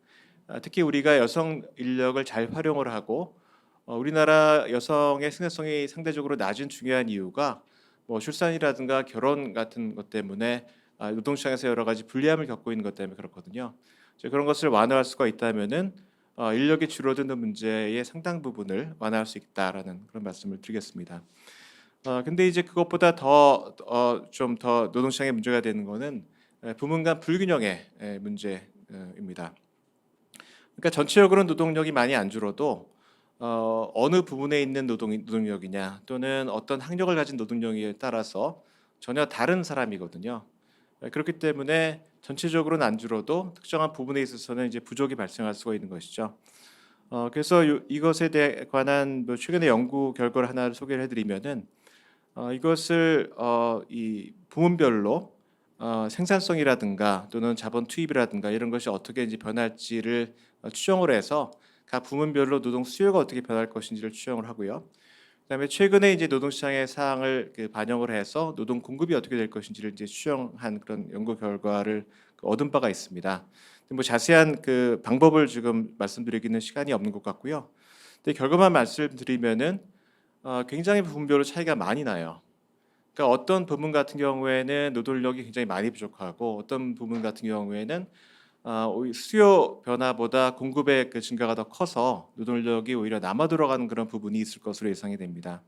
특히 우리가 여성 인력을 잘 활용을 하고 우리나라 여성의 생산성이 상대적으로 낮은 중요한 이유가 뭐 출산이라든가 결혼 같은 것 때문에 노동시장에서 여러 가지 불리함을 겪고 있는 것 때문에 그렇거든요. 그런 것을 완화할 수가 있다면은 인력이 줄어드는 문제의 상당 부분을 완화할 수 있다라는 그런 말씀을 드리겠습니다. 근데 이제 그것보다 좀 더 노동시장의 문제가 되는 것은 부문 간 불균형의 문제입니다. 그러니까 전체적으로 노동력이 많이 안 줄어도 어느 부분에 있는 노동력이냐 또는 어떤 학력을 가진 노동력에 따라서 전혀 다른 사람이거든요. 그렇기 때문에 전체적으로는 안 줄어도 특정한 부분에 있어서는 이제 부족이 발생할 수가 있는 것이죠. 그래서 이것에 관한 뭐 최근의 연구 결과를 하나를 소개를 해드리면은 이것을 이 부문별로 생산성이라든가 또는 자본 투입이라든가 이런 것이 어떻게 이제 변할지를 추정을 해서 각 부문별로 노동 수요가 어떻게 변할 것인지를 추정을 하고요. 그다음에 최근에 이제 노동시장의 사항을 반영을 해서 노동 공급이 어떻게 될 것인지를 이제 추정한 그런 연구 결과를 얻은 바가 있습니다. 뭐 자세한 그 방법을 지금 말씀드리기는 시간이 없는 것 같고요. 근데 결과만 말씀드리면은 굉장히 부분별로 차이가 많이 나요. 그러니까 어떤 부분 같은 경우에는 노동력이 굉장히 많이 부족하고 어떤 부분 같은 경우에는 수요 변화보다 공급의 그 증가가 더 커서 노동력이 오히려 남아 돌아가는 그런 부분이 있을 것으로 예상이 됩니다.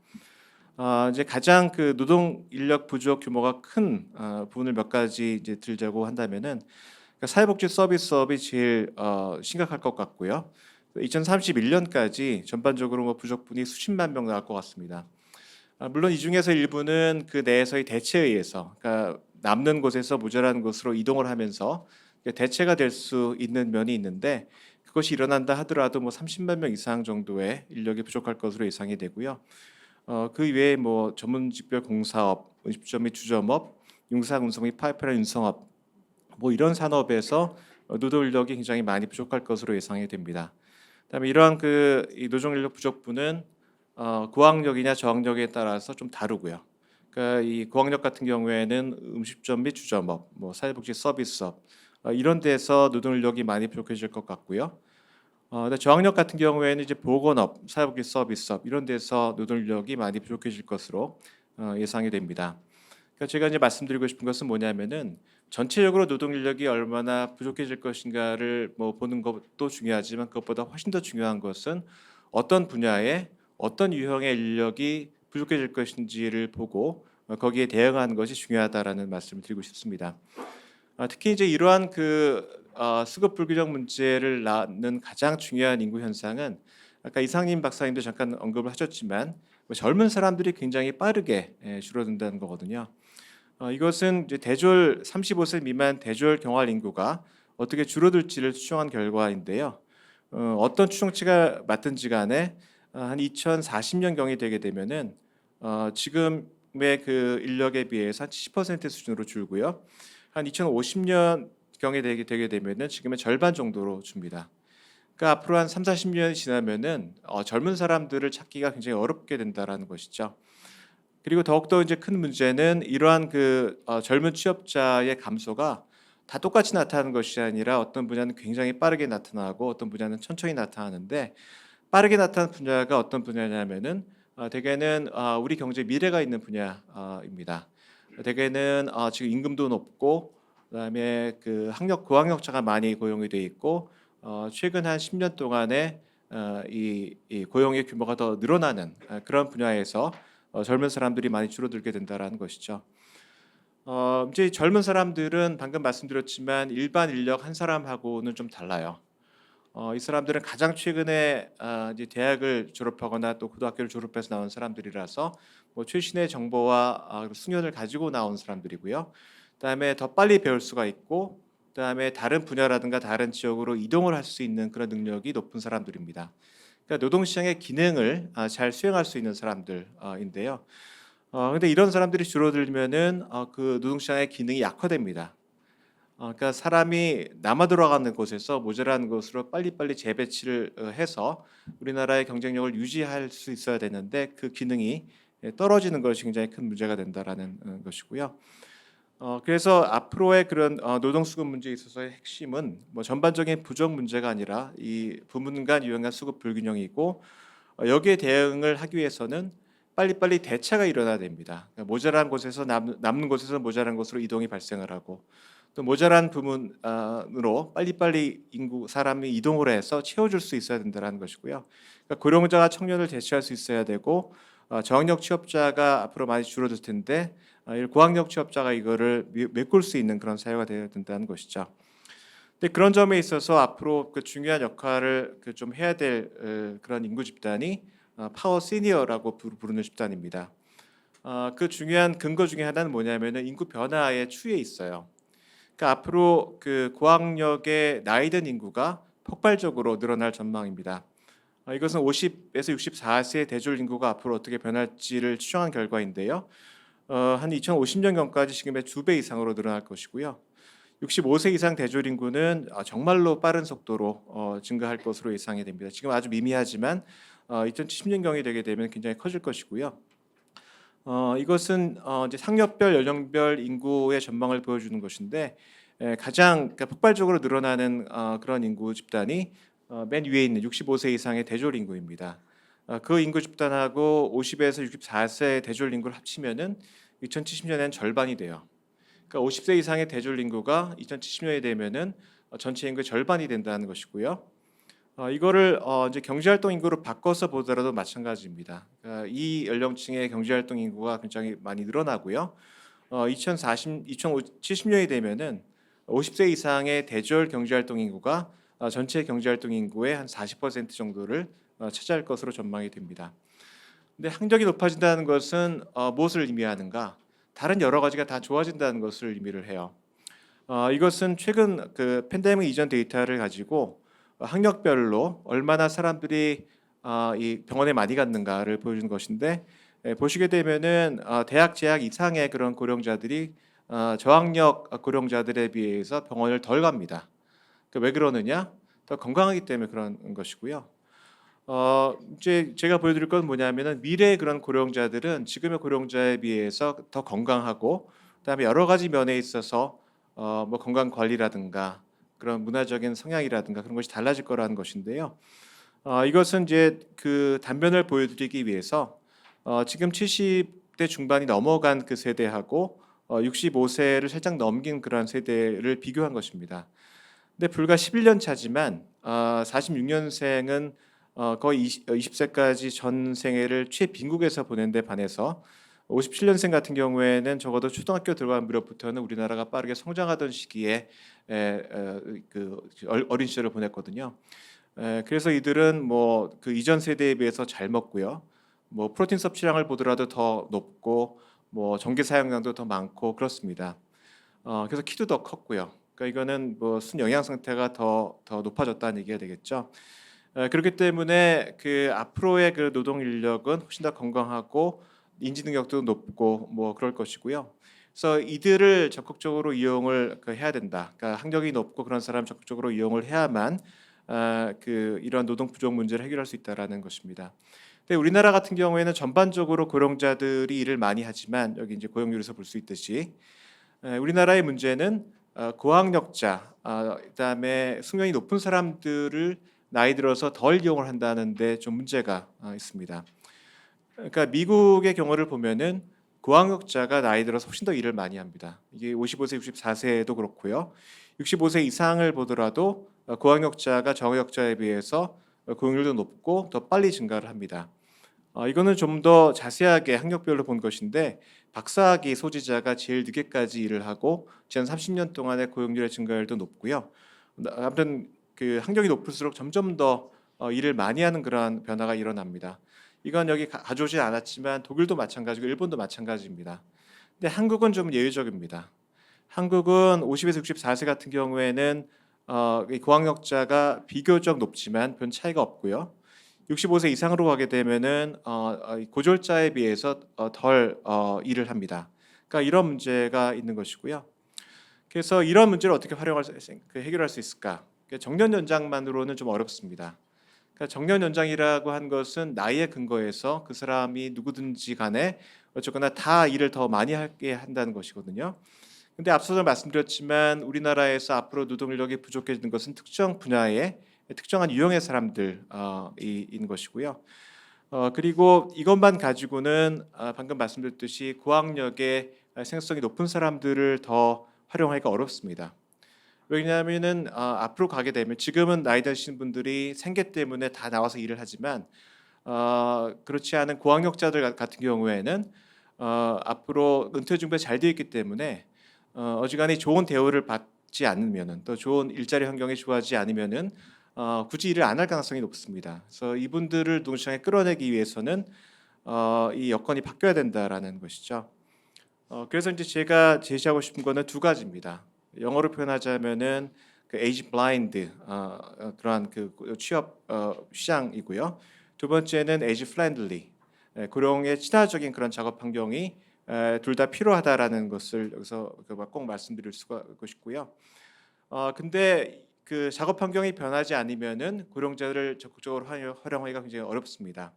이제 가장 그 노동 인력 부족 규모가 큰 부분을 몇 가지 이제 들자고 한다면은 그러니까 사회복지 서비스업이 제일 심각할 것 같고요. 2031년까지 전반적으로 뭐 부족분이 수십만 명 나올 것 같습니다. 물론 이 중에서 일부는 그 내에서의 대체에 의해서, 그러니까 남는 곳에서 모자라는 곳으로 이동을 하면서 대체가 될 수 있는 면이 있는데 그것이 일어난다 하더라도 뭐 30만 명 이상 정도의 인력이 부족할 것으로 예상이 되고요. 그 외에 뭐 전문직별 공사업, 음식점 및 주점업, 융상 운송 및 파이프라인 운송업 뭐 이런 산업에서 노동 인력이 굉장히 많이 부족할 것으로 예상이 됩니다. 그다음에 이러한 이 노동 인력 부족분은 고학력이냐 저학력에 따라서 좀 다르고요. 그러니까 이 고학력 같은 경우에는 음식점 및 주점업, 뭐 사회복지 서비스업 이런 데서 노동 인력이 많이 부족해질 것 같고요. 근데 저학력 같은 경우에는 이제 보건업, 사회복지 서비스업 이런 데서 노동 인력이 많이 부족해질 것으로 예상이 됩니다. 그러니까 제가 이제 말씀드리고 싶은 것은 뭐냐면은 전체적으로 노동 인력이 얼마나 부족해질 것인가를 뭐 보는 것도 중요하지만 그것보다 훨씬 더 중요한 것은 어떤 분야에 어떤 유형의 인력이 부족해질 것인지를 보고 거기에 대응하는 것이 중요하다라는 말씀을 드리고 싶습니다. 특히 이제 이러한 수급 불균형 문제를 낳는 가장 중요한 인구 현상은 아까 이상님 박사님도 잠깐 언급을 하셨지만 뭐 젊은 사람들이 굉장히 빠르게 줄어든다는 거거든요. 이것은 이제 대졸 35세 미만 대졸 경활 인구가 어떻게 줄어들지를 추정한 결과인데요. 어떤 추정치가 맞든지 간에 한 2040년 경이 되게 되면은 지금의 그 인력에 비해서 한 70% 수준으로 줄고요. 한 2050년 경에 되게 되면은 지금의 절반 정도로 줍니다. 그러니까 앞으로 한 3, 40년이 지나면은 젊은 사람들을 찾기가 굉장히 어렵게 된다라는 것이죠. 그리고 더욱더 이제 큰 문제는 이러한 젊은 취업자의 감소가 다 똑같이 나타나는 것이 아니라 어떤 분야는 굉장히 빠르게 나타나고 어떤 분야는 천천히 나타나는데 빠르게 나타나는 분야가 어떤 분야냐면은 대개는 우리 경제 미래가 있는 분야입니다. 대개는 지금 임금도 높고 그다음에 고학력자가 많이 고용이 돼 있고 최근 한 10년 동안에 이 고용의 규모가 더 늘어나는 그런 분야에서 젊은 사람들이 많이 줄어들게 된다라는 것이죠. 이제 젊은 사람들은 방금 말씀드렸지만 일반 인력 한 사람하고는 좀 달라요. 이 사람들은 가장 최근에 이제 대학을 졸업하거나 또 고등학교를 졸업해서 나온 사람들이라서 뭐 최신의 정보와 숙련을 가지고 나온 사람들이고요. 그다음에 더 빨리 배울 수가 있고 그다음에 다른 분야라든가 다른 지역으로 이동을 할 수 있는 그런 능력이 높은 사람들입니다. 그러니까 노동시장의 기능을 잘 수행할 수 있는 사람들인데요. 근데 이런 사람들이 줄어들면은 그 노동시장의 기능이 약화됩니다. 그러니까 사람이 남아 돌아가는 곳에서 모자라는 곳으로 빨리빨리 재배치를 해서 우리나라의 경쟁력을 유지할 수 있어야 되는데 그 기능이 떨어지는 것이 굉장히 큰 문제가 된다라는 것이고요. 그래서 앞으로의 그런 노동 수급 문제에 있어서의 핵심은 뭐 전반적인 부족 문제가 아니라 이 부문 간 유형 간 수급 불균형이고 여기에 대응을 하기 위해서는 빨리빨리 대체가 일어나야 됩니다. 그러니까 모자란 곳에서 남는 곳에서 모자란 곳으로 이동이 발생을 하고 또 모자란 부문으로 빨리빨리 사람이 이동을 해서 채워줄 수 있어야 된다는 것이고요. 그러니까 고령자가 청년을 대체할 수 있어야 되고 저학력 취업자가 앞으로 많이 줄어들 텐데 고학력 취업자가 이거를 메꿀 수 있는 그런 사회가 되어야 된다는 것이죠. 근데 그런 점에 있어서 앞으로 그 중요한 역할을 좀 해야 될 그런 인구 집단이 파워 시니어라고 부르는 집단입니다. 그 중요한 근거 중에 하나는 뭐냐면은 인구 변화의 추이에 있어요. 그러니까 앞으로 그 고학력의 나이든 인구가 폭발적으로 늘어날 전망입니다. 이것은 50에서 64세 대졸 인구가 앞으로 어떻게 변할지를 추정한 결과인데요. 한 2050년경까지 지금의 2배 이상으로 늘어날 것이고요. 65세 이상 대졸 인구는 정말로 빠른 속도로 증가할 것으로 예상이 됩니다. 지금 아주 미미하지만 2070년경이 되게 되면 굉장히 커질 것이고요. 이것은 이제 상업별 연령별 인구의 전망을 보여주는 것인데 가장 그러니까 폭발적으로 늘어나는 그런 인구 집단이 맨 위에 있는 65세 이상의 대졸 인구입니다. 그 인구 집단하고 50에서 64세 대졸 인구를 합치면은 2070년에는 절반이 돼요. 그러니까 50세 이상의 대졸 인구가 2070년이 되면은 전체 인구의 절반이 된다는 것이고요. 이거를 이제 경제활동 인구로 바꿔서 보더라도 마찬가지입니다. 그러니까 이 연령층의 경제활동 인구가 굉장히 많이 늘어나고요. 2070년이 되면은 50세 이상의 대졸 경제활동 인구가 전체 경제활동 인구의 한 40% 정도를 차지할 것으로 전망이 됩니다. 근데 학력이 높아진다는 것은 무엇을 의미하는가? 다른 여러 가지가 다 좋아진다는 것을 의미를 해요. 이것은 최근 그 팬데믹 이전 데이터를 가지고 학력별로 얼마나 사람들이 이 병원에 많이 갔는가를 보여주는 것인데 보시게 되면은 대학 재학 이상의 그런 고령자들이 저학력 고령자들에 비해서 병원을 덜 갑니다. 왜 그러느냐? 더 건강하기 때문에 그런 것이고요. 이제 제가 보여드릴 건 뭐냐면은 미래의 그런 고령자들은 지금의 고령자에 비해서 더 건강하고 그다음에 여러 가지 면에 있어서 뭐 건강 관리라든가 그런 문화적인 성향이라든가 그런 것이 달라질 거라는 것인데요. 이것은 이제 그 단면을 보여드리기 위해서 지금 70대 중반이 넘어간 그 세대하고 65세를 살짝 넘긴 그런 세대를 비교한 것입니다. 근데 불과 11년 차지만 46년생은 거의 20세까지 전 생애를 최빈국에서 보낸 데 반해서 57년생 같은 경우에는 적어도 초등학교 들어간 무렵부터는 우리나라가 빠르게 성장하던 시기에 그 어린 시절을 보냈거든요. 그래서 이들은 뭐 그 이전 세대에 비해서 잘 먹고요. 뭐 프로틴 섭취량을 보더라도 더 높고 뭐 전기 사용량도 더 많고 그렇습니다. 그래서 키도 더 컸고요. 그러니까 이거는 뭐 순영양 상태가 더 높아졌다는 얘기가 되겠죠. 그렇기 때문에 그 앞으로의 그 노동 인력은 훨씬 더 건강하고 인지 능력도 높고 뭐 그럴 것이고요. 그래서 이들을 적극적으로 이용을 해야 된다. 그러니까 학력이 높고 그런 사람 적극적으로 이용을 해야만 그 이러한 노동 부족 문제를 해결할 수 있다라는 것입니다. 근데 우리나라 같은 경우에는 전반적으로 고령자들이 일을 많이 하지만 여기 이제 고용률에서 볼 수 있듯이 우리나라의 문제는 고학력자, 그다음에 수명이 높은 사람들을 나이 들어서 덜 이용을 한다는데 좀 문제가 있습니다. 그러니까 미국의 경우를 보면은 고학력자가 나이 들어서 훨씬 더 일을 많이 합니다. 이게 55세, 64세도 그렇고요. 65세 이상을 보더라도 고학력자가 저학력자에 비해서 고용률도 높고 더 빨리 증가를 합니다. 이거는 좀 더 자세하게 학력별로 본 것인데 박사학위 소지자가 제일 늦게까지 일을 하고 지난 30년 동안의 고용률의 증가율도 높고요. 아무튼 그 학력이 높을수록 점점 더 일을 많이 하는 그러한 변화가 일어납니다. 이건 여기 가져오지 않았지만 독일도 마찬가지고 일본도 마찬가지입니다. 근데 한국은 좀 예외적입니다. 한국은 50에서 64세 같은 경우에는 이 고학력자가 비교적 높지만 별 차이가 없고요. 65세 이상으로 가게 되면은 고졸자에 비해서 덜 일을 합니다. 그러니까 이런 문제가 있는 것이고요. 그래서 이런 문제를 어떻게 해결할 수 있을까? 정년 연장만으로는 좀 어렵습니다. 그러니까 정년 연장이라고 한 것은 나이에 근거해서 그 사람이 누구든지 간에 어쨌거나 다 일을 더 많이 하게 한다는 것이거든요. 근데 앞서도 말씀드렸지만 우리나라에서 앞으로 노동력이 부족해지는 것은 특정 분야의 특정한 유형의 사람들인 것이고요. 그리고 이것만 가지고는 방금 말씀드렸듯이 고학력의 생산성이 높은 사람들을 더 활용하기가 어렵습니다. 왜냐하면은 앞으로 가게 되면 지금은 나이 드신 분들이 생계 때문에 다 나와서 일을 하지만 그렇지 않은 고학력자들 같은 경우에는 앞으로 은퇴 준비가 잘 되어 있기 때문에 어지간히 좋은 대우를 받지 않으면은 또 좋은 일자리 환경이 좋아지지 않으면은 굳이 일을 안 할 가능성이 높습니다. 그래서 이분들을 노동시장에 끌어내기 위해서는 이 여건이 바뀌어야 된다라는 것이죠. 그래서 이제 제가 제시하고 싶은 거는 두 가지입니다. 영어로 표현하자면은 그 age blind 그러한 그 취업 시장이고요. 두 번째는 age friendly 고령의 친화적인 그런 작업 환경이 둘 다 필요하다라는 것을 여기서 꼭 말씀드릴 수가 있고요. 근데 그 작업 환경이 변하지 않으면은 고령자를 적극적으로 활용하기가 굉장히 어렵습니다.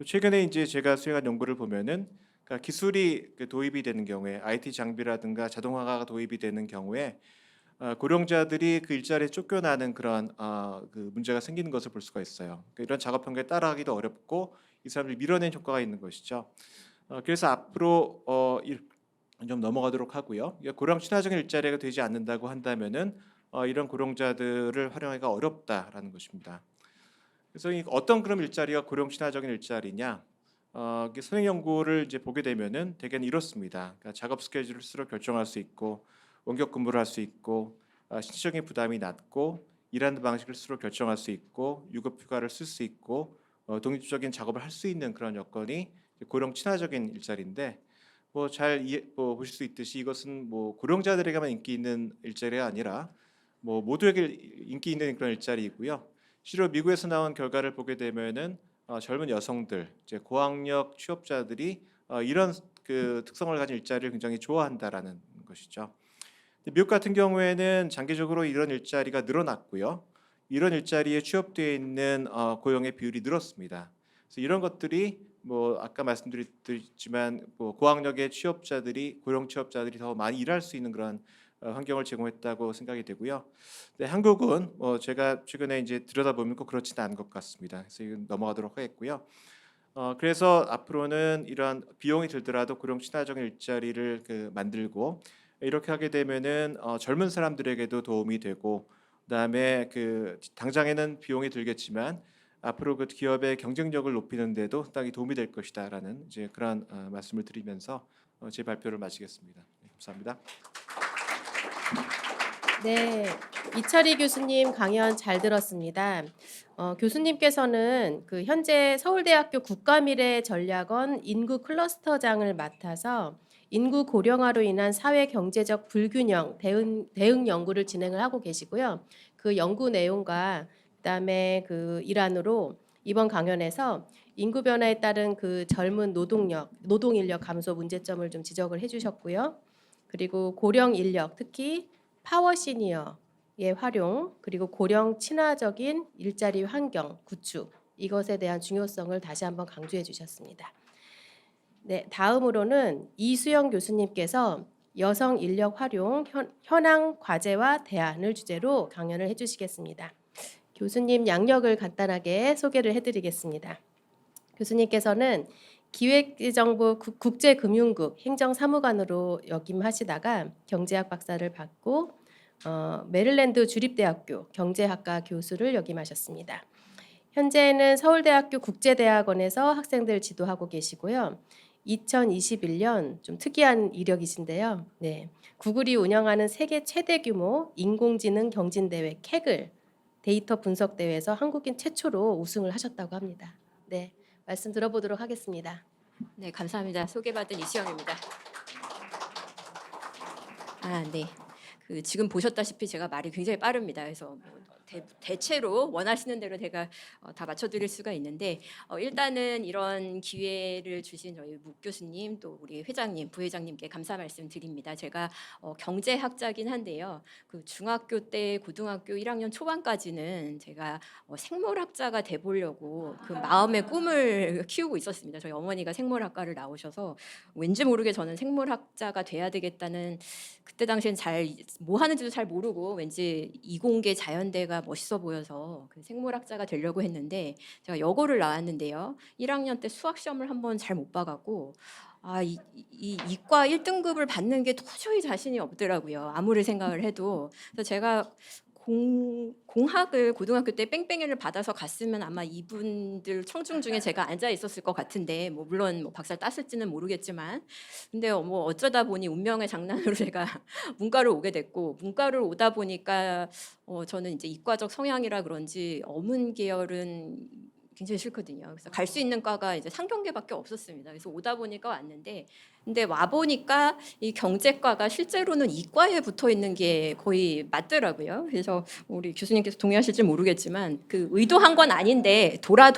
최근에 이제 제가 수행한 연구를 보면은 그러니까 기술이 도입이 되는 경우에 IT 장비라든가 자동화가 도입이 되는 경우에 고령자들이 그 일자리에 쫓겨나는 그런 그 문제가 생기는 것을 볼 수가 있어요. 그러니까 이런 작업 환경에 따라가기도 어렵고 이 사람을 밀어낸 효과가 있는 것이죠. 그래서 앞으로 좀 넘어가도록 하고요. 고령 친화적인 일자리가 되지 않는다고 한다면은 이런 고령자들을 활용하기가 어렵다라는 것입니다. 그래서 어떤 그런 일자리가 고령 친화적인 일자리냐? 선행 연구를 이제 보게 되면은 대개는 이렇습니다. 그러니까 작업 스케줄을 스스로 결정할 수 있고 원격 근무를 할 수 있고 신체적인 부담이 낮고 일하는 방식을 스스로 결정할 수 있고 유급 휴가를 쓸 수 있고 독립적인 작업을 할 수 있는 그런 여건이 고령 친화적인 일자리인데 보실 수 있듯이 이것은 고령자들에게만 인기 있는 일자리가 아니라 모두에게 인기 있는 그런 일자리이고요. 실제로 미국에서 나온 결과를 보게 되면은 젊은 여성들, 이제 고학력 취업자들이 이런 그 특성을 가진 일자리를 굉장히 좋아한다라는 것이죠. 미국 같은 경우에는 장기적으로 이런 일자리가 늘어났고요. 이런 일자리에 취업되어 있는 고용의 비율이 늘었습니다. 그래서 이런 것들이 아까 말씀드렸지만 고학력의 취업자들이 고령 취업자들이 더 많이 일할 수 있는 그런 환경을 제공했다고 생각이 되고요. 네, 한국은 제가 최근에 이제 들여다보면 꼭 그렇지는 않은 것 같습니다. 그래서 이건 넘어가도록 하겠고요. 그래서 앞으로는 이러한 비용이 들더라도 고령 친화적인 일자리를 만들고 이렇게 하게 되면은 젊은 사람들에게도 도움이 되고 그다음에 당장에는 비용이 들겠지만 앞으로 그 기업의 경쟁력을 높이는 데도 상당히 도움이 될 것이다라는 이제 그런 말씀을 드리면서 제 발표를 마치겠습니다. 네, 감사합니다. 네, 이철희 교수님 강연 잘 들었습니다. 교수님께서는 현재 서울대학교 국가미래전략원 인구 클러스터장을 맡아서 인구 고령화로 인한 사회 경제적 불균형 대응 연구를 진행을 하고 계시고요. 그 연구 내용과 그다음에 그 일환으로 이번 강연에서 인구 변화에 따른 젊은 노동 인력 감소 문제점을 좀 지적을 해주셨고요. 그리고 고령 인력, 특히 파워 시니어의 활용, 그리고 고령 친화적인 일자리 환경 구축, 이것에 대한 중요성을 다시 한번 강조해 주셨습니다. 네, 다음으로는 이수영 교수님께서 여성 인력 활용 현황 과제와 대안을 주제로 강연을 해주시겠습니다. 교수님 양력을 간단하게 소개를 해드리겠습니다. 교수님께서는 기획재정부 국제금융국 행정사무관으로 역임하시다가 경제학 박사를 받고 메릴랜드 주립대학교 경제학과 교수를 역임하셨습니다. 현재는 서울대학교 국제대학원에서 학생들 지도하고 계시고요. 2021년 좀 특이한 이력이신데요. 네, 구글이 운영하는 세계 최대 규모 인공지능 경진대회 캐글 데이터 분석 대회에서 한국인 최초로 우승을 하셨다고 합니다. 네, 말씀 들어보도록 하겠습니다. 네, 감사합니다. 소개받은 이수영입니다. 네. 지금 보셨다시피 제가 말이 굉장히 빠릅니다. 그래서 대체로 원하시는 대로 제가 다 맞춰드릴 수가 있는데 일단은 이런 기회를 주신 저희 묵 교수님 또 우리 회장님, 부회장님께 감사 말씀드립니다. 제가 경제학자긴 한데요. 중학교 때 고등학교 1학년 초반까지는 제가 생물학자가 돼보려고 마음의 꿈을 키우고 있었습니다. 저희 어머니가 생물학과를 나오셔서 왠지 모르게 저는 생물학자가 돼야 되겠다는 그때 당시엔 뭐 하는지도 잘 모르고 왠지 이공계 자연대가 멋있어 보여서 생물학자가 되려고 했는데 제가 여고를 나왔는데요. 1학년 때 수학 시험을 한번 잘 못 봐갖고 이과 1등급을 받는 게 도저히 자신이 없더라고요. 아무리 생각을 해도. 그래서 제가 공학을 고등학교 때 뺑뺑이를 받아서 갔으면 아마 이분들 청중 중에 제가 앉아 있었을 것 같은데 물론 박사를 땄을지는 모르겠지만 근데 어쩌다 보니 운명의 장난으로 제가 문과를 오게 됐고 문과를 오다 보니까 저는 이제 이과적 성향이라 그런지 어문 계열은 굉장히 싫거든요. 그래서 갈 수 있는 과가 이제 상경계밖에 없었습니다. 그래서 오다 보니까 왔는데 근데 와 보니까 이 경제과가 실제로는 이과에 붙어 있는 게 거의 맞더라고요. 그래서 우리 교수님께서 동의하실지 모르겠지만 의도한 건 아닌데 돌아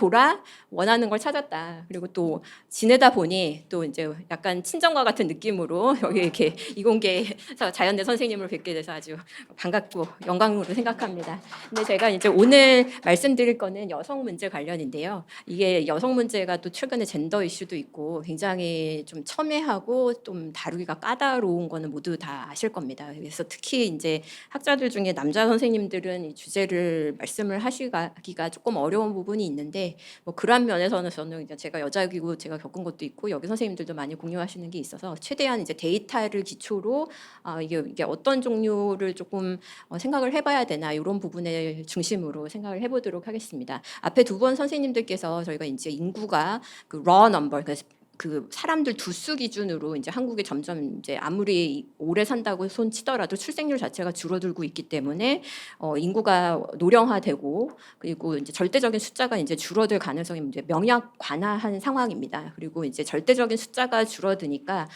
원하는 걸 찾았다. 그리고 또 지내다 보니 또 이제 약간 친정과 같은 느낌으로 여기 이렇게 이공계에서 자연대 선생님을 뵙게 돼서 아주 반갑고 영광으로 생각합니다. 근데 제가 이제 오늘 말씀드릴 거는 여성 문제 관련인데요. 이게 여성 문제가 또 최근에 젠더 이슈도 있고 굉장히 좀 첨예하고 생소하고 좀 다루기가 까다로운 거는 모두 다 아실 겁니다. 그래서 특히 이제 학자들 중에 남자 선생님들은 이 주제를 말씀을 하시기가 조금 어려운 부분이 있는데 뭐 그런 면에서는 저는 이제 제가 여자이고 제가 겪은 것도 있고 여기 선생님들도 많이 공유하시는 게 있어서 최대한 이제 데이터를 기초로 이게 어떤 종류를 조금 생각을 해봐야 되나 이런 부분을 중심으로 생각을 해보도록 하겠습니다. 앞에 두 번 선생님들께서 저희가 이제 인구가 그 raw number 그 사람들 두수 기준으로 이제 한국이 점점 이제 아무리 오래 산다고 손 치더라도 출생률 자체가 줄어들고 있기 때문에 인구가 노령화되고 그리고 이제 절대적인 숫자가 이제 줄어들 가능성이 이제 명약관화한 상황입니다. 그리고 이제 절대적인 숫자가 줄어드니까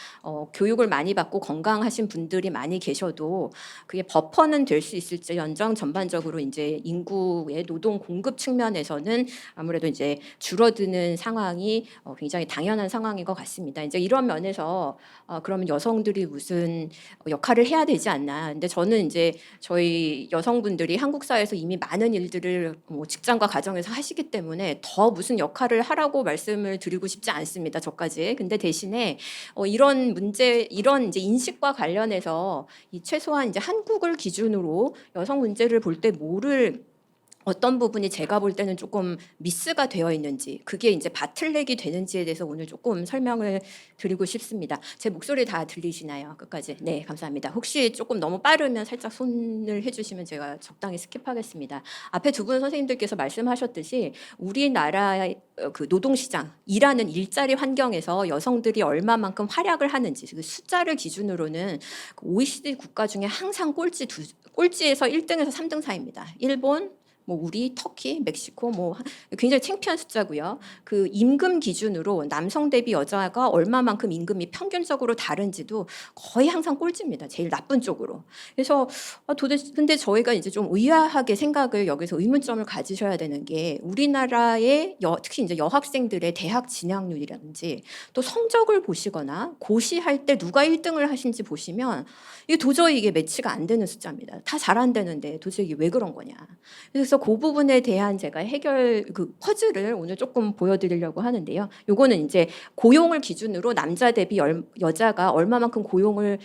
교육을 많이 받고 건강하신 분들이 많이 계셔도 그게 버퍼는 될 수 있을지언정 전반적으로 이제 인구의 노동 공급 측면에서는 아무래도 이제 줄어드는 상황이 굉장히 당연한 상황인 것 같습니다. 이제 이런 면에서 그러면 여성들이 무슨 역할을 해야 되지 않나. 근데 저는 이제 저희 여성분들이 한국 사회에서 이미 많은 일들을 뭐 직장과 가정에서 하시기 때문에 더 무슨 역할을 하라고 말씀을 드리고 싶지 않습니다. 저까지. 근데 대신에 이런 문제, 이런 이제 인식과 관련해서 이 최소한 이제 한국을 기준으로 여성 문제를 볼 때 뭐를 어떤 부분이 제가 볼 때는 조금 미스가 되어 있는지 그게 이제 바틀렉이 되는지에 대해서 오늘 조금 설명을 드리고 싶습니다. 제 목소리 다 들리시나요? 끝까지. 네, 감사합니다. 혹시 조금 너무 빠르면 살짝 손을 해주시면 제가 적당히 스킵하겠습니다. 앞에 두 분 선생님들께서 말씀하셨듯이 우리나라의 그 노동시장, 일하는 일자리 환경에서 여성들이 얼마만큼 활약을 하는지 그 숫자를 기준으로는 OECD 국가 중에 항상 꼴찌에서 1등에서 3등 사이입니다. 일본, 뭐 우리, 터키, 멕시코 뭐 굉장히 창피한 숫자고요. 그 임금 기준으로 남성 대비 여자가 얼마만큼 임금이 평균적으로 다른지도 거의 항상 꼴찌입니다. 제일 나쁜 쪽으로. 그래서 도대체 근데 저희가 이제 좀 의아하게 생각을 여기서 의문점을 가지셔야 되는 게 우리나라의 특히 이제 여학생들의 대학 진학률이라든지 또 성적을 보시거나 고시할 때 누가 1등을 하신지 보시면 이게 도저히 이게 매치가 안 되는 숫자입니다. 다 잘 안 되는데 도대체 이게 왜 그런 거냐. 그래서 그 부분에 대한 제가 해결 그 퍼즐을 오늘 조금 보여드리려고 하는데요. 요거는 이제 고용을 기준으로 남자 대비 여자가 얼마만큼 고용을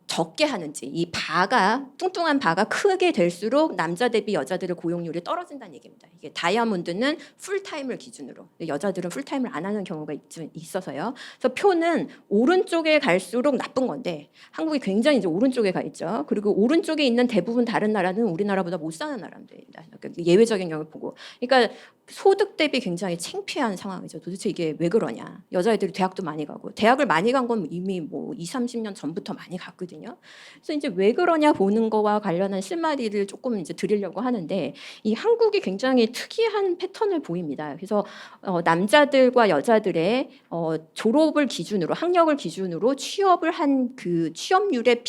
적게 하는지 이 바가 뚱뚱한 바가 크게 될수록 남자 대비 여자들의 고용률이 떨어진다는 얘기입니다. 이게 다이아몬드는 풀타임을 기준으로 여자들은 풀타임을 안 하는 경우가 있어서요. 그래서 표는 오른쪽에 갈수록 나쁜 건데 한국이 굉장히 이제 오른쪽에 가 있죠. 그리고 오른쪽에 있는 대부분 다른 나라는 우리나라보다 못 사는 나라입니다. 예외적인 경우를 보고. 그러니까 소득 대비 굉장히 창피한 상황이죠. 도대체 이게 왜 그러냐. 여자애들이 대학도 많이 가고 대학을 많이 간 건 이미 뭐 20-30년 전부터 많이 갔거든요. 그래서 이제 왜 그러냐 보는 거와 관련한 실마리를 조금 이제 드리려고 하는데 이 한국이 굉장히 특이한 패턴을 보입니다. 그래서 남자들과 여자들의 졸업을 기준으로 학력을 기준으로 취업을 한 그 취업률의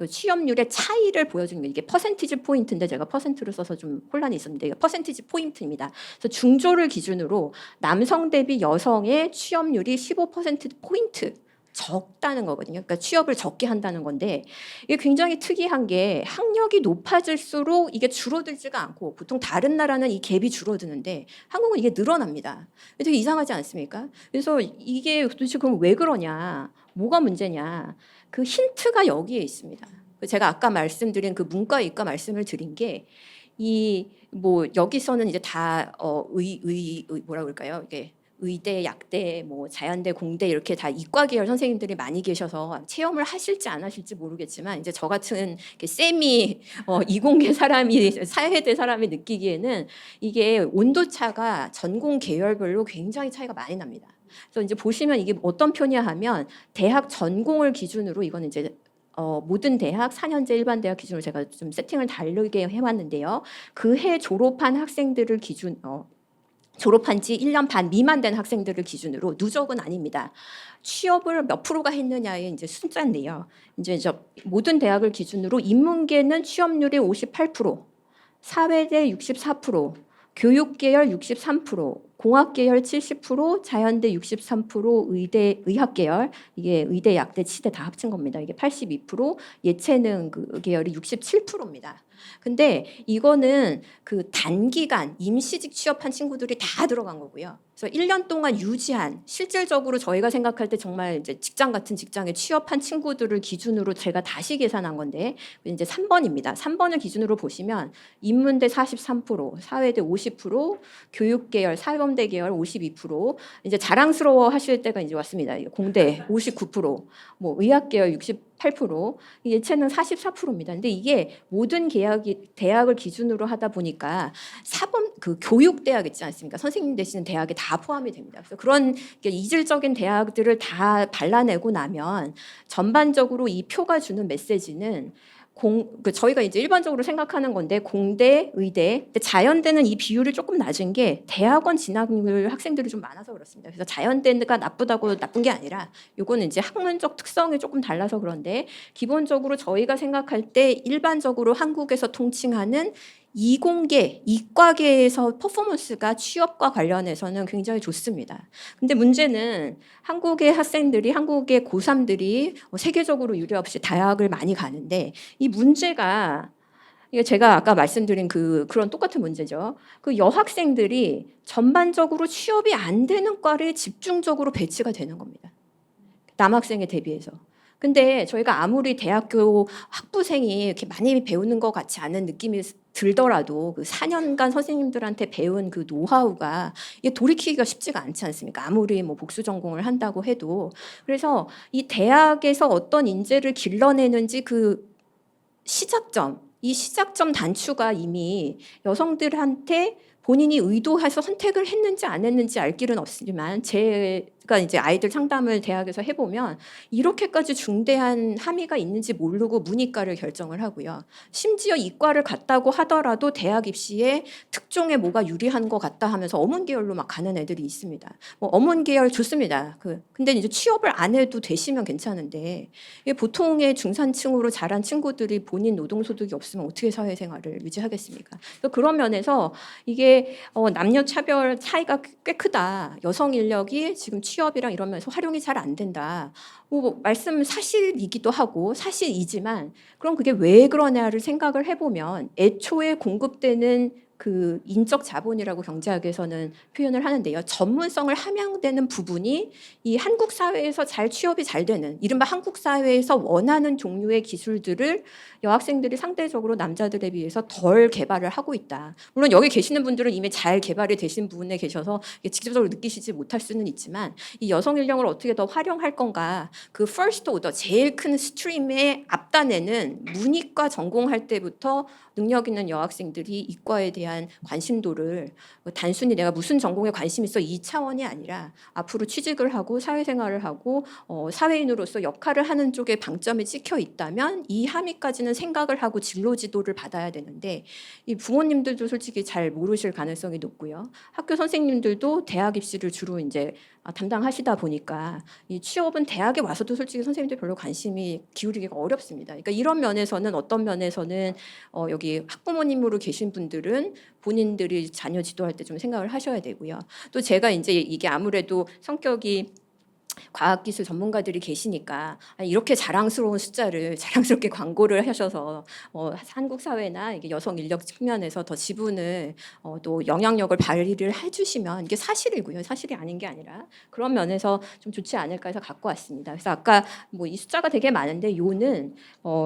취업률의 차이를 보여주는 게 이게 퍼센티지 포인트인데 제가 퍼센트를 써서 좀 혼란이 있었는데 이게 퍼센티지 포인트입니다. 그래서 중조를 기준으로 남성 대비 여성의 취업률이 15%포인트 적다는 거거든요. 그러니까 취업을 적게 한다는 건데 이게 굉장히 특이한 게 학력이 높아질수록 이게 줄어들지가 않고 보통 다른 나라는 이 갭이 줄어드는데 한국은 이게 늘어납니다. 되게 이상하지 않습니까? 그래서 이게 도대체 그럼 왜 그러냐? 뭐가 문제냐? 그 힌트가 여기에 있습니다. 제가 아까 말씀드린 그 문과 이과 말씀을 드린 게 이 뭐 여기서는 이제 다 뭐라 그럴까요? 이게 의대, 약대, 뭐 자연대, 공대 이렇게 다 이과 계열 선생님들이 많이 계셔서 체험을 하실지 안 하실지 모르겠지만 이제 저 같은 세미 이공계 사람이 사회대 사람이 느끼기에는 이게 온도 차가 전공 계열별로 굉장히 차이가 많이 납니다. 그래서 이제 보시면 이게 어떤 표냐 하면 대학 전공을 기준으로 이거는 이제 모든 대학 4년제 일반 대학 기준으로 제가 좀 세팅을 다르게 해왔는데요. 그 해 졸업한 학생들을 졸업한 지 1년 반 미만 된 학생들을 기준으로 누적은 아닙니다. 취업을 몇 프로가 했느냐의 이제 숫자인데요. 이제 모든 대학을 기준으로 인문계는 취업률이 58%, 사회대 64%, 교육계열 63%, 공학계열 70%, 자연대 63%, 의학계열 이게 의대, 약대, 치대 다 합친 겁니다. 이게 82%, 예체능 계열이 67%입니다. 근데 이거는 그 단기간 임시직 취업한 친구들이 다 들어간 거고요. 그래서 1년 동안 유지한 실질적으로 저희가 생각할 때 정말 이제 직장 같은 직장에 취업한 친구들을 기준으로 제가 다시 계산한 건데 이제 3번입니다. 3번을 기준으로 보시면 인문대 43%, 사회대 50%, 교육계열, 사범대 계열 52%, 이제 자랑스러워 하실 때가 이제 왔습니다. 공대 59%, 뭐 의학계열 68%, 예체능 44%입니다. 근데 이게 모든 대학을 기준으로 하다 보니까 사범 그 교육대학 있지 않습니까? 선생님 되시는 대학에 다 포함이 됩니다. 그래서 그런 이질적인 대학들을 다 발라내고 나면 전반적으로 이 표가 주는 메시지는 저희가 이제 일반적으로 생각하는 건데 공대, 의대, 근데 자연대는 이 비율이 조금 낮은 게 대학원 진학률 학생들이 좀 많아서 그렇습니다. 그래서 자연대가 나쁘다고 나쁜 게 아니라 요거는 이제 학문적 특성이 조금 달라서 그런데 기본적으로 저희가 생각할 때 일반적으로 한국에서 통칭하는 이공계, 이과계에서 퍼포먼스가 취업과 관련해서는 굉장히 좋습니다. 근데 문제는 한국의 학생들이, 한국의 고3들이 세계적으로 유례 없이 대학을 많이 가는데 이 문제가 이게 제가 아까 말씀드린 그런 똑같은 문제죠. 그 여학생들이 전반적으로 취업이 안 되는 과에 집중적으로 배치가 되는 겁니다. 남학생에 대비해서. 근데 저희가 아무리 대학교 학부생이 이렇게 많이 배우는 것 같지 않은 느낌이 들더라도 그 4년간 선생님들한테 배운 그 노하우가 이게 돌이키기가 쉽지가 않지 않습니까? 아무리 뭐 복수 전공을 한다고 해도. 그래서 이 대학에서 어떤 인재를 길러내는지 그 시작점, 이 시작점 단추가 이미 여성들한테 본인이 의도해서 선택을 했는지 안 했는지 알 길은 없지만 제가 이제 아이들 상담을 대학에서 해보면 이렇게까지 중대한 함의가 있는지 모르고 문이과를 결정을 하고요. 심지어 이과를 갔다고 하더라도 대학 입시에 특종에 뭐가 유리한 것 같다 하면서 어문 계열로 막 가는 애들이 있습니다. 뭐 어문 계열 좋습니다. 근데 이제 취업을 안 해도 되시면 괜찮은데 이게 보통의 중산층으로 자란 친구들이 본인 노동소득이 없으면 어떻게 사회생활을 유지하겠습니까? 그런 면에서 이게 남녀 차별 차이가 꽤 크다. 여성 인력이 지금 취업이랑 이런 면에서 활용이 잘 안 된다. 뭐 말씀 사실이기도 하고 사실이지만 그럼 그게 왜 그러냐를 생각을 해보면 애초에 공급되는 그 인적 자본이라고 경제학에서는 표현을 하는데요. 전문성을 함양되는 부분이 이 한국 사회에서 잘 취업이 잘 되는 이른바 한국 사회에서 원하는 종류의 기술들을 여학생들이 상대적으로 남자들에 비해서 덜 개발을 하고 있다. 물론 여기 계시는 분들은 이미 잘 개발이 되신 부분에 계셔서 직접적으로 느끼시지 못할 수는 있지만 이 여성 인력을 어떻게 더 활용할 건가 그 first order 제일 큰 스트림의 앞단에는 문이과 전공할 때부터 능력 있는 여학생들이 이과에 대한 관심도를 단순히 내가 무슨 전공에 관심 있어 이 차원이 아니라 앞으로 취직을 하고 사회생활을 하고 사회인으로서 역할을 하는 쪽에 방점이 찍혀 있다면 이 함의까지는 생각을 하고 진로 지도를 받아야 되는데 이 부모님들도 솔직히 잘 모르실 가능성이 높고요. 학교 선생님들도 대학 입시를 주로 이제 담당하시다 보니까 이 취업은 대학에 와서도 솔직히 선생님들 별로 관심이 기울이기가 어렵습니다. 그러니까 이런 면에서는 어떤 면에서는 여기 학부모님으로 계신 분들은 본인들이 자녀 지도할 때 좀 생각을 하셔야 되고요. 또 제가 이제 이게 아무래도 성격이 과학기술 전문가들이 계시니까 이렇게 자랑스러운 숫자를 자랑스럽게 광고를 하셔서 한국 사회나 이게 여성 인력 측면에서 더 지분을 또 영향력을 발휘를 해주시면 이게 사실이고요. 사실이 아닌 게 아니라 그런 면에서 좀 좋지 않을까 해서 갖고 왔습니다. 그래서 아까 뭐 이 숫자가 되게 많은데 요는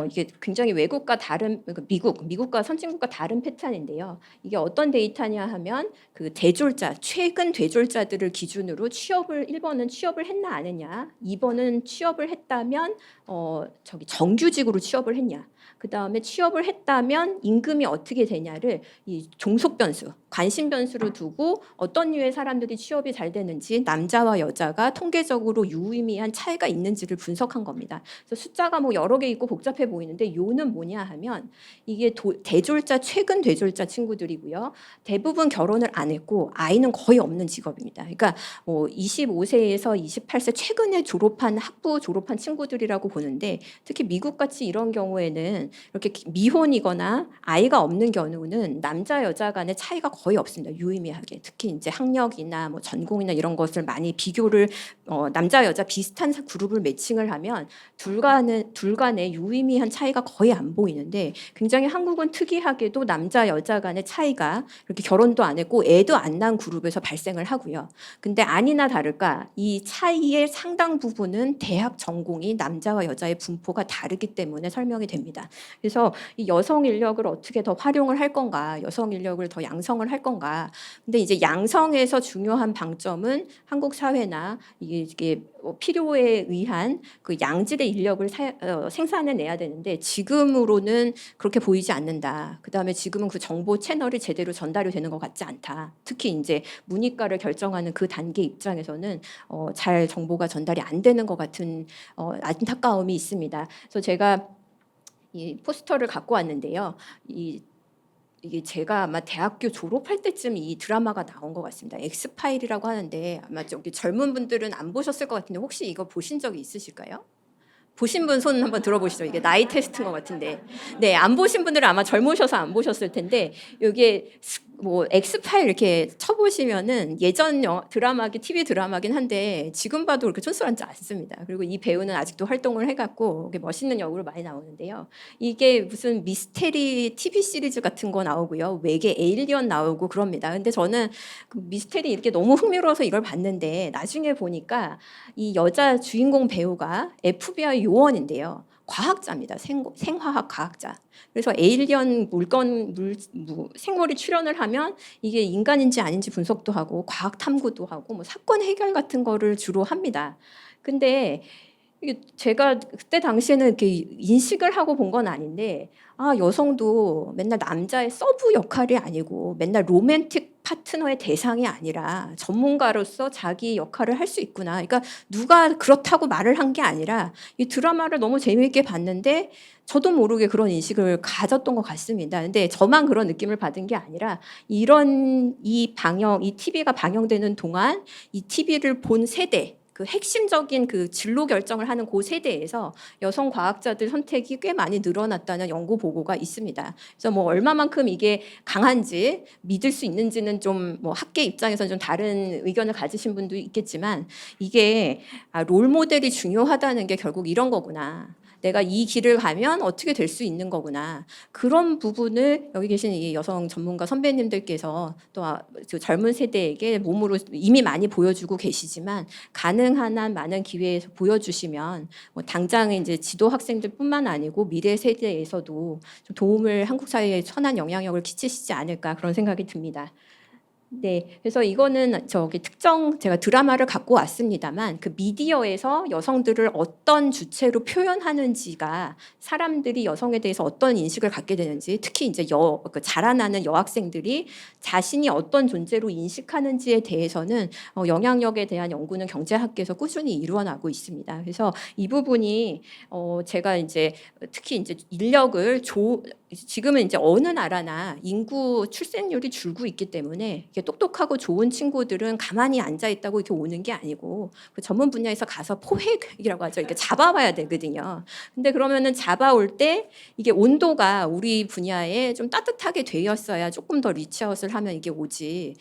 이게 굉장히 외국과 다른 미국과 선진국과 다른 패턴인데요. 이게 어떤 데이터냐 하면 그 대졸자 최근 대졸자들을 기준으로 1번은 취업을 했나 안 했냐, 2번은 취업을 했다면 정규직으로 취업을 했냐, 그 다음에 취업을 했다면 임금이 어떻게 되냐를 이 종속 변수, 관심 변수로 두고 어떤 류의 사람들이 취업이 잘 되는지 남자와 여자가 통계적으로 유의미한 차이가 있는지를 분석한 겁니다. 그래서 숫자가 뭐 여러 개 있고 복잡해 보이는데 요는 뭐냐 하면 이게 대졸자 최근 대졸자 친구들이고요. 대부분 결혼을 안 했고 아이는 거의 없는 직업입니다. 그러니까 뭐 25세에서 28세 봤을 때 최근에 학부 졸업한 친구들이라고 보는데 특히 미국같이 이런 경우에는 이렇게 미혼이거나 아이가 없는 경우는 남자 여자 간의 차이가 거의 없습니다. 유의미하게. 특히 이제 학력이나 뭐 전공이나 이런 것을 많이 비교를 남자 여자 비슷한 그룹을 매칭을 하면 둘 간의 유의미한 차이가 거의 안 보이는데 굉장히 한국은 특이하게도 남자 여자 간의 차이가 이렇게 결혼도 안 했고 애도 안 낳은 그룹에서 발생을 하고요. 근데 아니나 다를까 이 차이의 상당 부분은 대학 전공이 남자와 여자의 분포가 다르기 때문에 설명이 됩니다. 그래서 이 여성 인력을 어떻게 더 활용을 할 건가, 여성 인력을 더 양성을 할 건가. 근데 이제 양성에서 중요한 방점은 한국 사회나 이게 필요에 의한 그 양질의 인력을 생산해내야 되는데 지금으로는 그렇게 보이지 않는다. 그다음에 지금은 그 정보 채널이 제대로 전달이 되는 것 같지 않다. 특히 이제 문이과를 결정하는 그 단계 입장에서는 잘 정보가 전달이 안 되는 것 같은 안타까움이 있습니다. 그래서 제가 이 포스터를 갖고 왔는데요. 이게 제가 아마 대학교 졸업할 때쯤 이 드라마가 나온 것 같습니다. 엑스파일이라고 하는데 아마 저기 젊은 분들은 안 보셨을 것 같은데 혹시 이거 보신 적이 있으실까요? 보신 분 손 한번 들어보시죠. 이게 나이 테스트인 것 같은데. 네, 안 보신 분들은 아마 젊으셔서 안 보셨을 텐데 이게 뭐 엑스파일 이렇게 쳐보시면은 예전 드라마긴 TV 드라마긴 한데 지금 봐도 그렇게 촌스럽지 않습니다. 그리고 이 배우는 아직도 활동을 해갖고 멋있는 역으로 많이 나오는데요. 이게 무슨 미스테리 TV 시리즈 같은 거 나오고요. 외계 에일리언 나오고 그럽니다. 근데 저는 그 미스테리 이렇게 너무 흥미로워서 이걸 봤는데 나중에 보니까 이 여자 주인공 배우가 FBI 요원인데요. 과학자입니다. 생화학 과학자. 그래서 에일리언 생물이 출현을 하면 이게 인간인지 아닌지 분석도 하고 과학 탐구도 하고 뭐 사건 해결 같은 거를 주로 합니다. 근데 이게 제가 그때 당시에는 이렇게 인식을 하고 본 건 아닌데 여성도 맨날 남자의 서브 역할이 아니고 맨날 로맨틱 파트너의 대상이 아니라 전문가로서 자기 역할을 할 수 있구나. 그러니까 누가 그렇다고 말을 한 게 아니라 이 드라마를 너무 재미있게 봤는데 저도 모르게 그런 인식을 가졌던 것 같습니다. 근데 저만 그런 느낌을 받은 게 아니라 이 TV가 방영되는 동안 이 TV를 본 세대 그 핵심적인 그 진로 결정을 하는 그 세대에서 여성 과학자들 선택이 꽤 많이 늘어났다는 연구 보고가 있습니다. 그래서 뭐 얼마만큼 이게 강한지 믿을 수 있는지는 좀 뭐 학계 입장에서는 좀 다른 의견을 가지신 분도 있겠지만 이게 롤 모델이 중요하다는 게 결국 이런 거구나. 내가 이 길을 가면 어떻게 될 수 있는 거구나. 그런 부분을 여기 계신 이 여성 전문가 선배님들께서 또 그 젊은 세대에게 몸으로 이미 많이 보여주고 계시지만 가능한 한 많은 기회에서 보여주시면 뭐 당장 이제 지도 학생들뿐만 아니고 미래 세대에서도 좀 도움을 한국 사회에 선한 영향력을 끼치시지 않을까 그런 생각이 듭니다. 네, 그래서 이거는 제가 드라마를 갖고 왔습니다만 그 미디어에서 여성들을 어떤 주체로 표현하는지가 사람들이 여성에 대해서 어떤 인식을 갖게 되는지 특히 이제 자라나는 여학생들이 자신이 어떤 존재로 인식하는지에 대해서는 영향력에 대한 연구는 경제학계에서 꾸준히 이루어나고 있습니다. 그래서 이 부분이 제가 이제 특히 이제 지금은 이제 어느 나라나 인구 출생률이 줄고 있기 때문에 이렇게 똑똑하고 좋은 친구들은 가만히 앉아 있다고 이렇게 오는 게 아니고 그 전문 분야에서 가서 포획이라고 하죠. 이렇게 잡아와야 되거든요. 근데 그러면은 잡아올 때 이게 온도가 우리 분야에 좀 따뜻하게 되었어야 조금 더 리치아웃을 하면 이게 오지.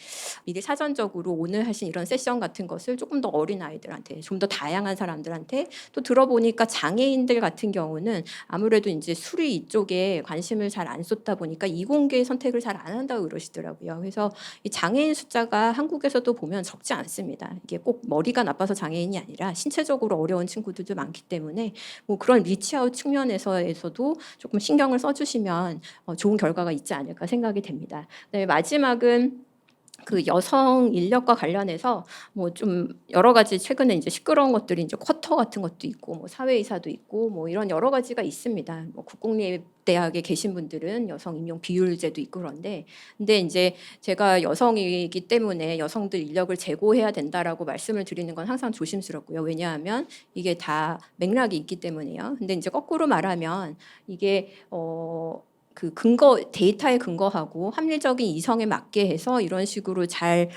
미리 사전적으로 오늘 하신 이런 세션 같은 것을 조금 더 어린 아이들한테 좀 더 다양한 사람들한테 또 들어보니까 장애인들 같은 경우는 아무래도 이제 수리 이쪽에 관심을 잘 안 쏟다 보니까 이공계 선택을 잘 안 한다고 그러시더라고요. 그래서 이 장애인 숫자가 한국에서도 보면 적지 않습니다. 이게 꼭 머리가 나빠서 장애인이 아니라 신체적으로 어려운 친구들도 많기 때문에 뭐 그런 리치아웃 측면에서도 조금 신경을 써주시면 좋은 결과가 있지 않을까 생각이 됩니다. 네, 마지막은 그 여성 인력과 관련해서 뭐 좀 여러 가지 최근에 이제 시끄러운 것들이 이제 쿼터 같은 것도 있고 뭐 사회이사도 있고 뭐 이런 여러 가지가 있습니다. 뭐 국공립대학에 계신 분들은 여성 임용 비율제도 있고 그런데 근데 이제 제가 여성이기 때문에 여성들 인력을 제고해야 된다라고 말씀을 드리는 건 항상 조심스럽고요. 왜냐하면 이게 다 맥락이 있기 때문에요. 근데 이제 거꾸로 말하면 이게 그 데이터에 근거하고 합리적인 이성에 맞게 해서 이런 식으로 잘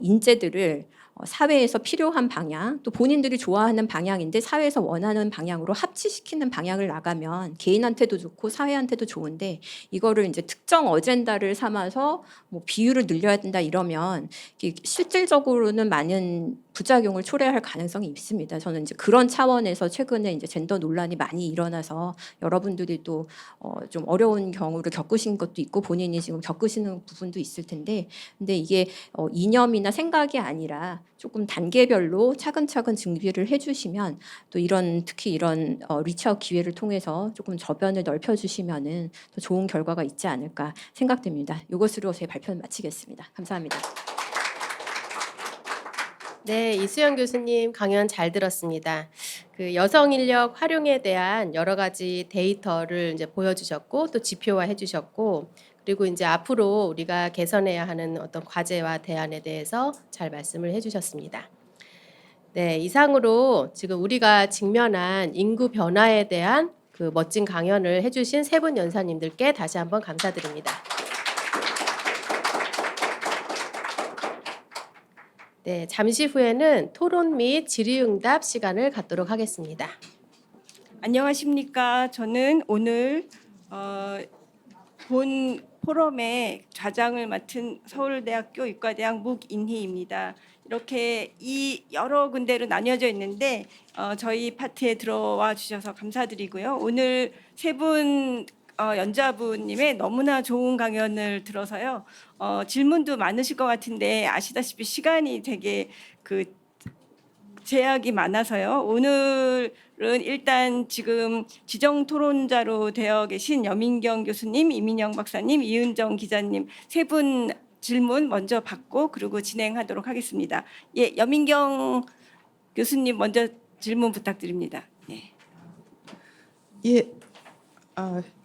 인재들을 사회에서 필요한 방향, 또 본인들이 좋아하는 방향인데 사회에서 원하는 방향으로 합치시키는 방향을 나가면 개인한테도 좋고 사회한테도 좋은데, 이거를 이제 특정 어젠다를 삼아서 뭐 비율을 늘려야 된다 이러면 이게 실질적으로는 많은 부작용을 초래할 가능성이 있습니다. 저는 이제 그런 차원에서 최근에 이제 젠더 논란이 많이 일어나서 여러분들이 또 좀 어려운 경우를 겪으신 것도 있고 본인이 지금 겪으시는 부분도 있을 텐데, 근데 이게 이념이나 생각이 아니라 조금 단계별로 차근차근 준비를 해주시면 또 이런, 특히 이런 리치아웃 기회를 통해서 조금 저변을 넓혀주시면은 더 좋은 결과가 있지 않을까 생각됩니다. 이것으로 제 발표는 마치겠습니다. 감사합니다. 네, 이수영 교수님 강연 잘 들었습니다. 그 여성 인력 활용에 대한 여러 가지 데이터를 이제 보여주셨고 또 지표화해 주셨고, 그리고 이제 앞으로 우리가 개선해야 하는 어떤 과제와 대안에 대해서 잘 말씀을 해주셨습니다. 네, 이상으로 지금 우리가 직면한 인구 변화에 대한 그 멋진 강연을 해주신 세 분 연사님들께 다시 한번 감사드립니다. 네, 잠시 후에는 토론 및 질의응답 시간을 갖도록 하겠습니다. 안녕하십니까. 저는 오늘 본 포럼의 좌장을 맡은 서울대학교 의과대학 묵인희입니다. 이렇게 이 여러 군데로 나뉘어져 있는데 저희 파트에 들어와 주셔서 감사드리고요. 오늘 세 분 연자분님의 너무나 좋은 강연을 들어서요. 질문도 많으실 것 같은데 아시다시피 시간이 되게 그 제약이 많아서요. 오늘은 일단 지금 지정 토론자로 되어 계신 여민경 교수님, 이민영 박사님, 이은정 기자님 세 분 질문 먼저 받고 그리고 진행하도록 하겠습니다. 예, 여민경 교수님 먼저 질문 부탁드립니다. 예. 예,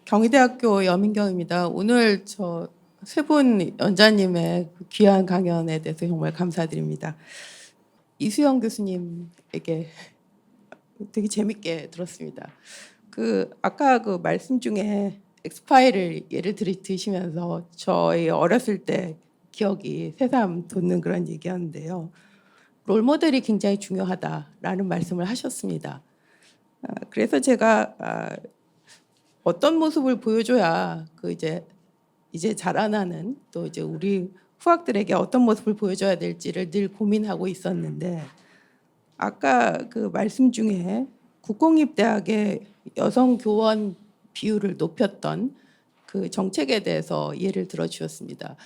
경희대학교 여민경입니다. 오늘 저 세 분 연자님의 그 귀한 강연에 대해서 정말 감사드립니다. 이수영 교수님에게 되게 재밌게 들었습니다. 그 아까 그 말씀 중에 엑스파일을 예를 드시면서 저희 어렸을 때 기억이 새삼 돋는 그런 얘기였는데요. 롤모델이 굉장히 중요하다라는 말씀을 하셨습니다. 그래서 제가 어떤 모습을 보여줘야 그 이제 자라나는 또 이제 우리 후학들에게 어떤 모습을 보여줘야 될지를 늘 고민하고 있었는데, 아까 그 말씀 중에 국공립대학의 여성 교원 비율을 높였던 그 정책에 대해서 예를 들어 주셨습니다.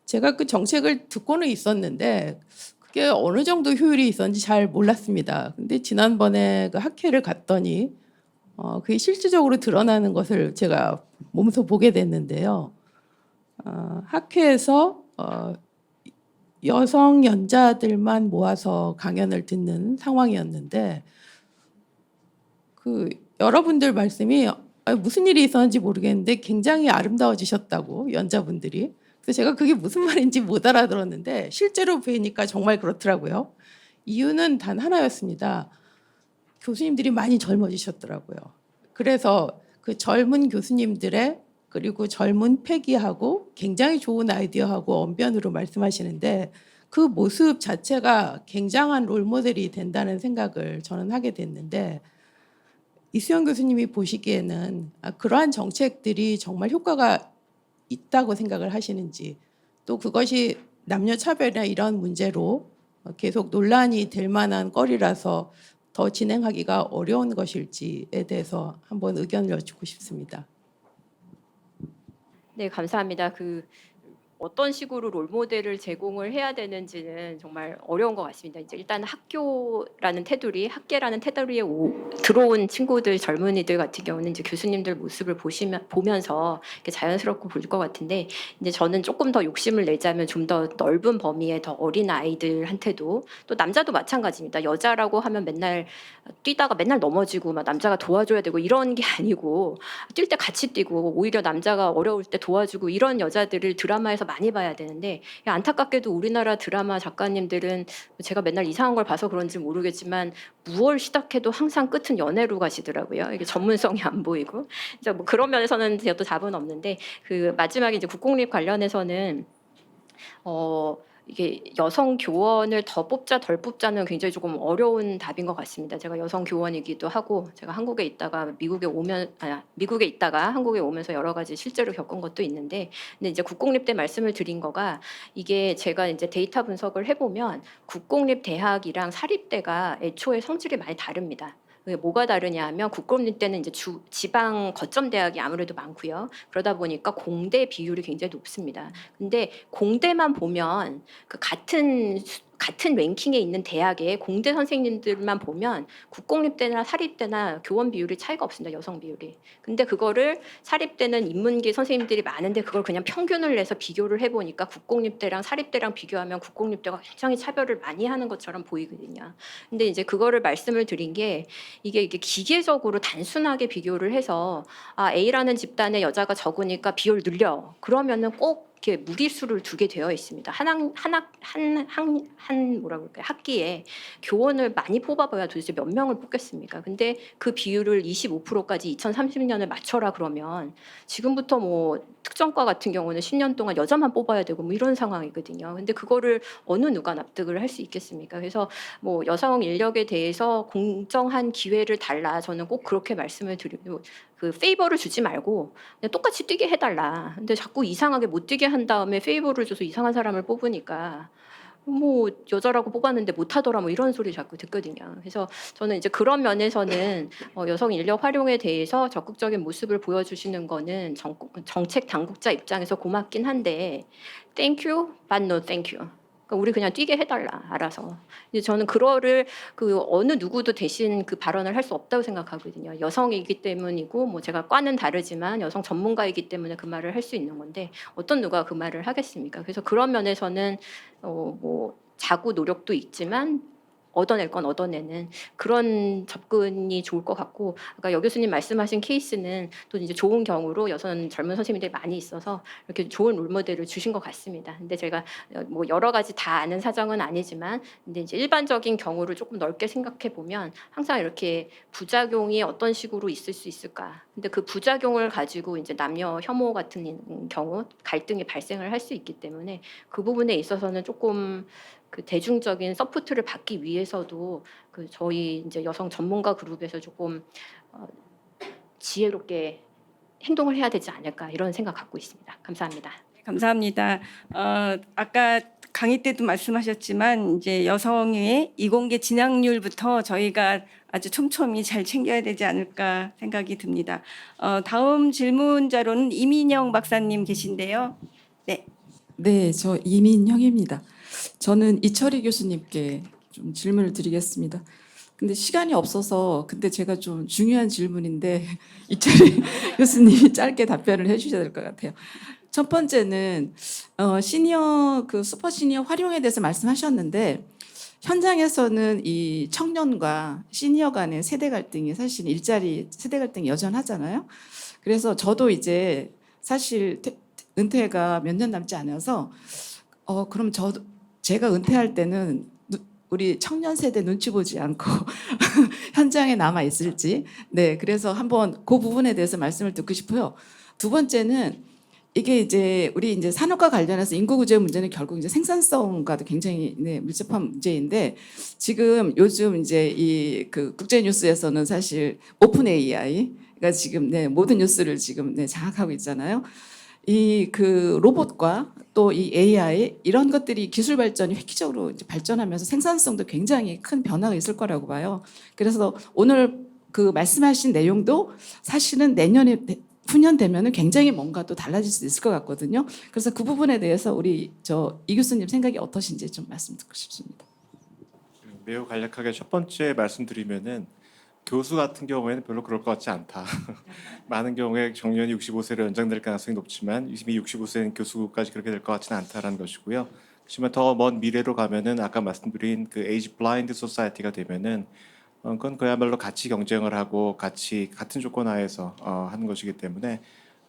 제가 그 정책을 듣고는 있었는데 그게 어느 정도 효율이 있었는지 잘 몰랐습니다. 근데 지난번에 그 학회를 갔더니 그게 실질적으로 드러나는 것을 제가 몸소 보게 됐는데요. 학회에서 여성 연자들만 모아서 강연을 듣는 상황이었는데, 그 여러분들 말씀이 무슨 일이 있었는지 모르겠는데 굉장히 아름다워지셨다고, 연자분들이. 그래서 제가 그게 무슨 말인지 못 알아들었는데 실제로 뵈니까 정말 그렇더라고요. 이유는 단 하나였습니다. 교수님들이 많이 젊어지셨더라고요. 그래서 그 젊은 교수님들의, 그리고 젊은 패기하고 굉장히 좋은 아이디어하고 언변으로 말씀하시는데 그 모습 자체가 굉장한 롤모델이 된다는 생각을 저는 하게 됐는데, 이수영 교수님이 보시기에는 그러한 정책들이 정말 효과가 있다고 생각을 하시는지, 또 그것이 남녀 차별이나 이런 문제로 계속 논란이 될 만한 거리라서 더 진행하기가 어려운 것일지에 대해서 한번 의견을 여쭙고 싶습니다. 네, 감사합니다. 어떤 식으로 롤모델을 제공을 해야 되는지는 정말 어려운 것 같습니다. 이제 일단 학교라는 테두리, 학계라는 테두리에 들어온 친구들, 젊은이들 같은 경우는 이제 교수님들 모습을 보면서 이렇게 자연스럽고 보일 것 같은데, 이제 저는 조금 더 욕심을 내자면 좀 더 넓은 범위의 더 어린 아이들한테도, 또 남자도 마찬가지입니다. 여자라고 하면 맨날 뛰다가 맨날 넘어지고 막 남자가 도와줘야 되고 이런 게 아니고, 뛸 때 같이 뛰고 오히려 남자가 어려울 때 도와주고 이런 여자들을 드라마에서 많이 봐야 되는데, 안타깝게도 우리나라 드라마 작가님들은 제가 맨날 이상한 걸 봐서 그런지 모르겠지만 무얼 시작해도 항상 끝은 연애로 가시더라고요. 이게 전문성이 안 보이고. 그래서 뭐 그런 면에서는 제가 또 답은 없는데, 그 마지막에 이제 국공립 관련해서는 이게 여성 교원을 더 뽑자 덜 뽑자는 굉장히 조금 어려운 답인 것 같습니다. 제가 여성 교원이기도 하고 제가 한국에 있다가 미국에 있다가 한국에 오면서 여러 가지 실제로 겪은 것도 있는데, 근데 이제 국공립대 말씀을 드린 거가 이게 제가 이제 데이터 분석을 해보면 국공립 대학이랑 사립대가 애초에 성질이 많이 다릅니다. 그게 뭐가 다르냐 하면 국공립대는 이제 지방 거점 대학이 아무래도 많고요. 그러다 보니까 공대 비율이 굉장히 높습니다. 근데 공대만 보면 그 같은 랭킹에 있는 대학의 공대 선생님들만 보면 국공립대나 사립대나 교원 비율이 차이가 없습니다. 여성 비율이. 근데 그거를 사립대는 인문계 선생님들이 많은데 그걸 그냥 평균을 내서 비교를 해보니까 국공립대랑 사립대랑 비교하면 국공립대가 굉장히 차별을 많이 하는 것처럼 보이거든요. 근데 이제 그거를 말씀을 드린 게 이게 기계적으로 단순하게 비교를 해서 A라는 집단의 여자가 적으니까 비율 늘려. 그러면은 꼭 이렇게 무리수를 두게 되어 있습니다. 뭐라 그럴까요? 학기에 교원을 많이 뽑아봐야 도대체 몇 명을 뽑겠습니까? 근데 그 비율을 25%까지 2030년을 맞춰라 그러면 지금부터 뭐 특정과 같은 경우는 10년 동안 여자만 뽑아야 되고 뭐 이런 상황이거든요. 근데 그거를 어느 누가 납득을 할 수 있겠습니까? 그래서 뭐 여성 인력에 대해서 공정한 기회를 달라. 저는 꼭 그렇게 말씀을 드리고 그 페이버를 주지 말고 그냥 똑같이 뛰게 해달라. 근데 자꾸 이상하게 못 뛰게 한 다음에 페이버를 줘서 이상한 사람을 뽑으니까 뭐 여자라고 뽑았는데 못하더라 뭐 이런 소리 자꾸 듣거든요. 그래서 저는 이제 그런 면에서는 여성 인력 활용에 대해서 적극적인 모습을 보여주시는 거는 정책 당국자 입장에서 고맙긴 한데 thank you but no thank you. 그러니까 우리 그냥 뛰게 해달라 알아서. 이제 저는 그거를 그 어느 누구도 대신 그 발언을 할 수 없다고 생각하거든요. 여성이기 때문이고 뭐 제가 과는 다르지만 여성 전문가이기 때문에 그 말을 할 수 있는 건데 어떤 누가 그 말을 하겠습니까? 그래서 그런 면에서는 뭐 자구 노력도 있지만 얻어낼 건 얻어내는 그런 접근이 좋을 것 같고, 아까 여 교수님 말씀하신 케이스는 또 이제 좋은 경우로 여성 젊은 선생님들이 많이 있어서 이렇게 좋은 롤모델을 주신 것 같습니다. 근데 제가 뭐 여러 가지 다 아는 사정은 아니지만, 근데 이제 일반적인 경우를 조금 넓게 생각해 보면 항상 이렇게 부작용이 어떤 식으로 있을 수 있을까? 근데 그 부작용을 가지고 이제 남녀 혐오 같은 경우 갈등이 발생을 할 수 있기 때문에 그 부분에 있어서는 조금 그 대중적인 서포트를 받기 위해서도 그 저희 이제 여성 전문가 그룹에서 조금 지혜롭게 행동을 해야 되지 않을까 이런 생각 갖고 있습니다. 감사합니다. 감사합니다. 아까 강의 때도 말씀하셨지만 이제 여성의 이공계 진학률부터 저희가 아주 촘촘히 잘 챙겨야 되지 않을까 생각이 듭니다. 다음 질문자로는 이민영 박사님 계신데요. 네. 네, 저 이민형입니다. 저는 이철희 교수님께 좀 질문을 드리겠습니다. 근데 시간이 없어서 근데 제가 좀 중요한 질문인데 이철희 교수님이 짧게 답변을 해주셔야 될 것 같아요. 첫 번째는 시니어 그 슈퍼 시니어 활용에 대해서 말씀하셨는데 현장에서는 이 청년과 시니어 간의 세대 갈등이 사실 일자리 세대 갈등이 여전하잖아요. 그래서 저도 이제 사실 은퇴가 몇 년 남지 않아서 그럼 제가 은퇴할 때는 우리 청년 세대 눈치 보지 않고 현장에 남아 있을지, 네, 그래서 한번 그 부분에 대해서 말씀을 듣고 싶어요. 두 번째는 이게 이제 우리 이제 산업과 관련해서 인구 구제 문제는 결국 이제 생산성과도 굉장히 밀접한 문제인데 지금 요즘 이제 이 그 국제 뉴스에서는 사실 오픈 AI가 지금 모든 뉴스를 지금 장악하고 있잖아요. 이 그 로봇과 또 이 AI 이런 것들이 기술 발전이 획기적으로 이제 발전하면서 생산성도 굉장히 큰 변화가 있을 거라고 봐요. 그래서 오늘 그 말씀하신 내용도 사실은 내년에 후년 되면은 굉장히 뭔가 또 달라질 수 있을 것 같거든요. 그래서 그 부분에 대해서 우리 이 교수님 생각이 어떠신지 좀 말씀 듣고 싶습니다. 매우 간략하게 첫 번째 말씀드리면은 교수 같은 경우에는 별로 그럴 것 같지 않다. 많은 경우에 정년이 65세로 연장될 가능성이 높지만 이미 65세는 교수까지 그렇게 될 것 같지는 않다라는 것이고요. 하지만 더 먼 미래로 가면은 아까 말씀드린 그 에이지 블라인드 소사이어티가 되면은 그건 그야말로 같이 경쟁을 하고 같이 같은 조건 하에서 하는 것이기 때문에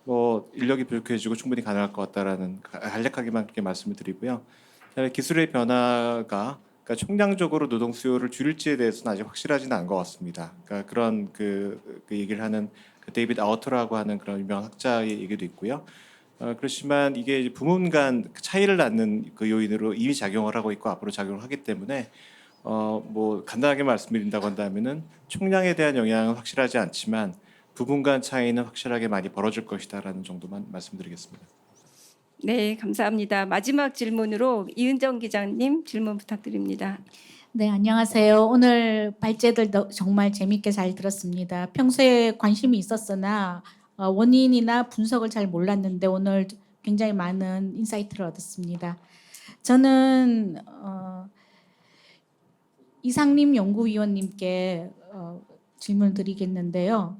뭐 인력이 부족해지고 충분히 가능할 것 같다라는 간략하게만 그렇게 말씀을 드리고요. 그다음에 기술의 변화가 그러니까 총량적으로 노동 수요를 줄일지에 대해서는 아직 확실하지는 않은 것 같습니다. 그러니까 그런 그 얘기를 하는 그 데이비드 아우터라고 하는 그런 유명한 학자의 얘기도 있고요. 그렇지만 이게 이제 부문 간 차이를 낳는 그 요인으로 이미 작용을 하고 있고 앞으로 작용을 하기 때문에 뭐 간단하게 말씀드린다고 한다면은 총량에 대한 영향은 확실하지 않지만 부분 간 차이는 확실하게 많이 벌어질 것이다라는 정도만 말씀드리겠습니다. 네, 감사합니다. 마지막 질문으로 이은정 기자님 질문 부탁드립니다. 네, 안녕하세요. 오늘 발제들 정말 재밌게 잘 들었습니다. 평소에 관심이 있었으나 원인이나 분석을 잘 몰랐는데 오늘 굉장히 많은 인사이트를 얻었습니다. 저는 이상림 연구위원님께 질문 드리겠는데요.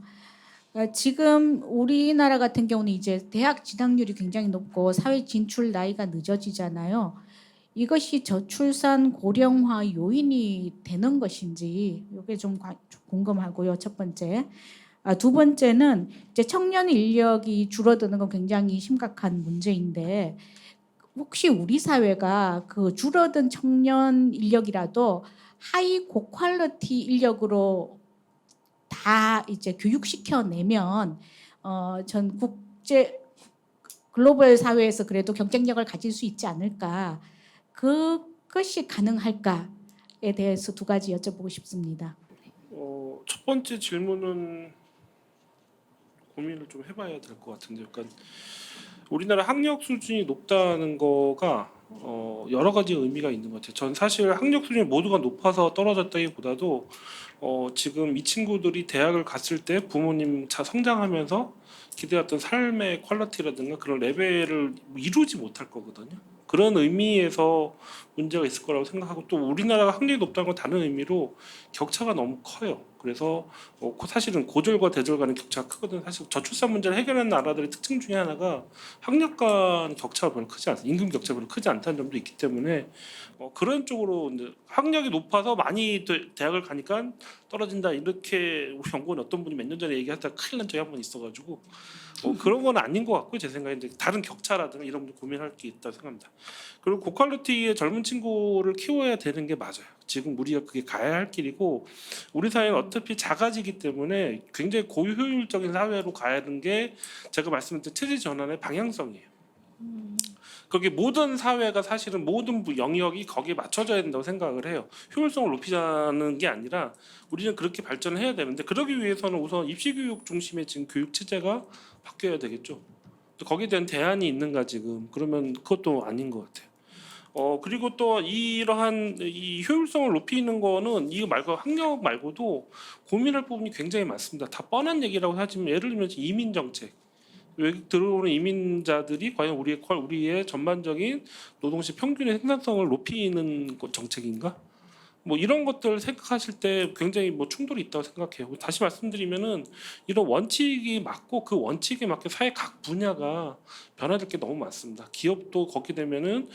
지금 우리나라 같은 경우는 이제 대학 진학률이 굉장히 높고 사회 진출 나이가 늦어지잖아요. 이것이 저출산 고령화 요인이 되는 것인지 이게 좀 궁금하고요. 첫 번째. 두 번째는 이제 청년 인력이 줄어드는 건 굉장히 심각한 문제인데 혹시 우리 사회가 그 줄어든 청년 인력이라도 하이 고퀄리티 인력으로 다 이제 교육시켜 내면 전 국제 글로벌 사회에서 그래도 경쟁력을 가질 수 있지 않을까? 그것이 가능할까에 대해서 두 가지 여쭤보고 싶습니다. 첫 번째 질문은 고민을 좀 해봐야 될 것 같은데, 약간 우리나라 학력 수준이 높다는 거가 여러 가지 의미가 있는 것 같아요. 전 사실 학력 수준이 모두가 높아서 떨어졌다기보다도 지금 이 친구들이 대학을 갔을 때 부모님 성장하면서 기대했던 삶의 퀄리티라든가 그런 레벨을 이루지 못할 거거든요. 그런 의미에서 문제가 있을 거라고 생각하고, 또 우리나라가 학력이 높다는 건 다른 의미로 격차가 너무 커요. 그래서 사실은 고졸과 대졸 간의 격차가 크거든. 사실 저출산 문제를 해결하는 나라들의 특징 중에 하나가 학력 간 격차가 별로 크지 않습니다. 임금 격차가 별로 크지 않다는 점도 있기 때문에 그런 쪽으로 이제 학력이 높아서 많이 대학을 가니까 떨어진다, 이렇게 우리 연구원 어떤 분이 몇 년 전에 얘기하다가 큰일 난 적이 한 번 있어가지고 그런 건 아닌 것 같고요. 제 생각에 이제 다른 격차라든가 이런 거 고민할 게 있다고 생각합니다. 그리고 고퀄리티의 젊은 친구를 키워야 되는 게 맞아요. 지금 우리가 그게 가야 할 길이고, 우리 사회는 어차피 작아지기 때문에 굉장히 고효율적인 사회로 가야 하는 게 제가 말씀드린 체제 전환의 방향성이에요. 거기 모든 사회가 사실은 모든 영역이 거기에 맞춰져야 된다고 생각을 해요. 효율성을 높이자는 게 아니라 우리는 그렇게 발전을 해야 되는데, 그러기 위해서는 우선 입시교육 중심의 지금 교육 체제가 바뀌어야 되겠죠. 거기에 대한 대안이 있는가 지금? 그러면 그것도 아닌 것 같아요. 그리고 또 이러한 이 효율성을 높이는 거는 이거 말고 학력 말고도 고민할 부분이 굉장히 많습니다. 다 뻔한 얘기라고 하지만 예를 들면 이민 정책. 외국 들어오는 이민자들이 과연 우리의 전반적인 노동시 평균의 생산성을 높이는 정책인가? 뭐 이런 것들 생각하실 때 굉장히 충돌이 있다고 생각해요. 다시 말씀드리면은 이런 원칙이 맞고 그 원칙에 맞게 사회 각 분야가 변화될 게 너무 많습니다. 기업도 거기 되면은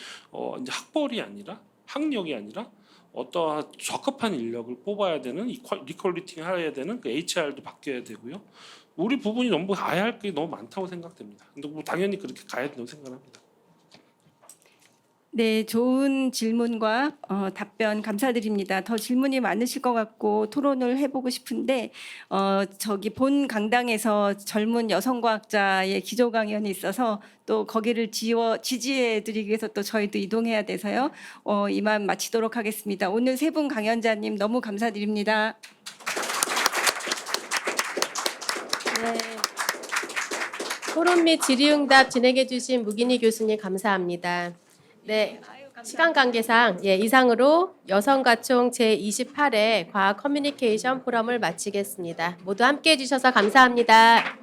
이제 학벌이 아니라 학력이 아니라 어떠한 적합한 인력을 뽑아야 되는 리퀄리팅 해야 되는 그 HR도 바뀌어야 되고요. 우리 부분이 너무 가야 할 게 너무 많다고 생각됩니다. 근데 당연히 그렇게 가야 된다고 생각합니다. 네, 좋은 질문과 답변 감사드립니다. 더 질문이 많으실 것 같고 토론을 해보고 싶은데 저기 본 강당에서 젊은 여성과학자의 기조 강연이 있어서 또 거기를 지지해드리기 위해서 또 저희도 이동해야 돼서요. 이만 마치도록 하겠습니다. 오늘 세 분 강연자님 너무 감사드립니다. 네. 토론 및 질의응답 진행해 주신 무기니 교수님 감사합니다. 네, 시간 관계상 이상으로 여성가총 제28회 과학 커뮤니케이션 포럼을 마치겠습니다. 모두 함께해 주셔서 감사합니다.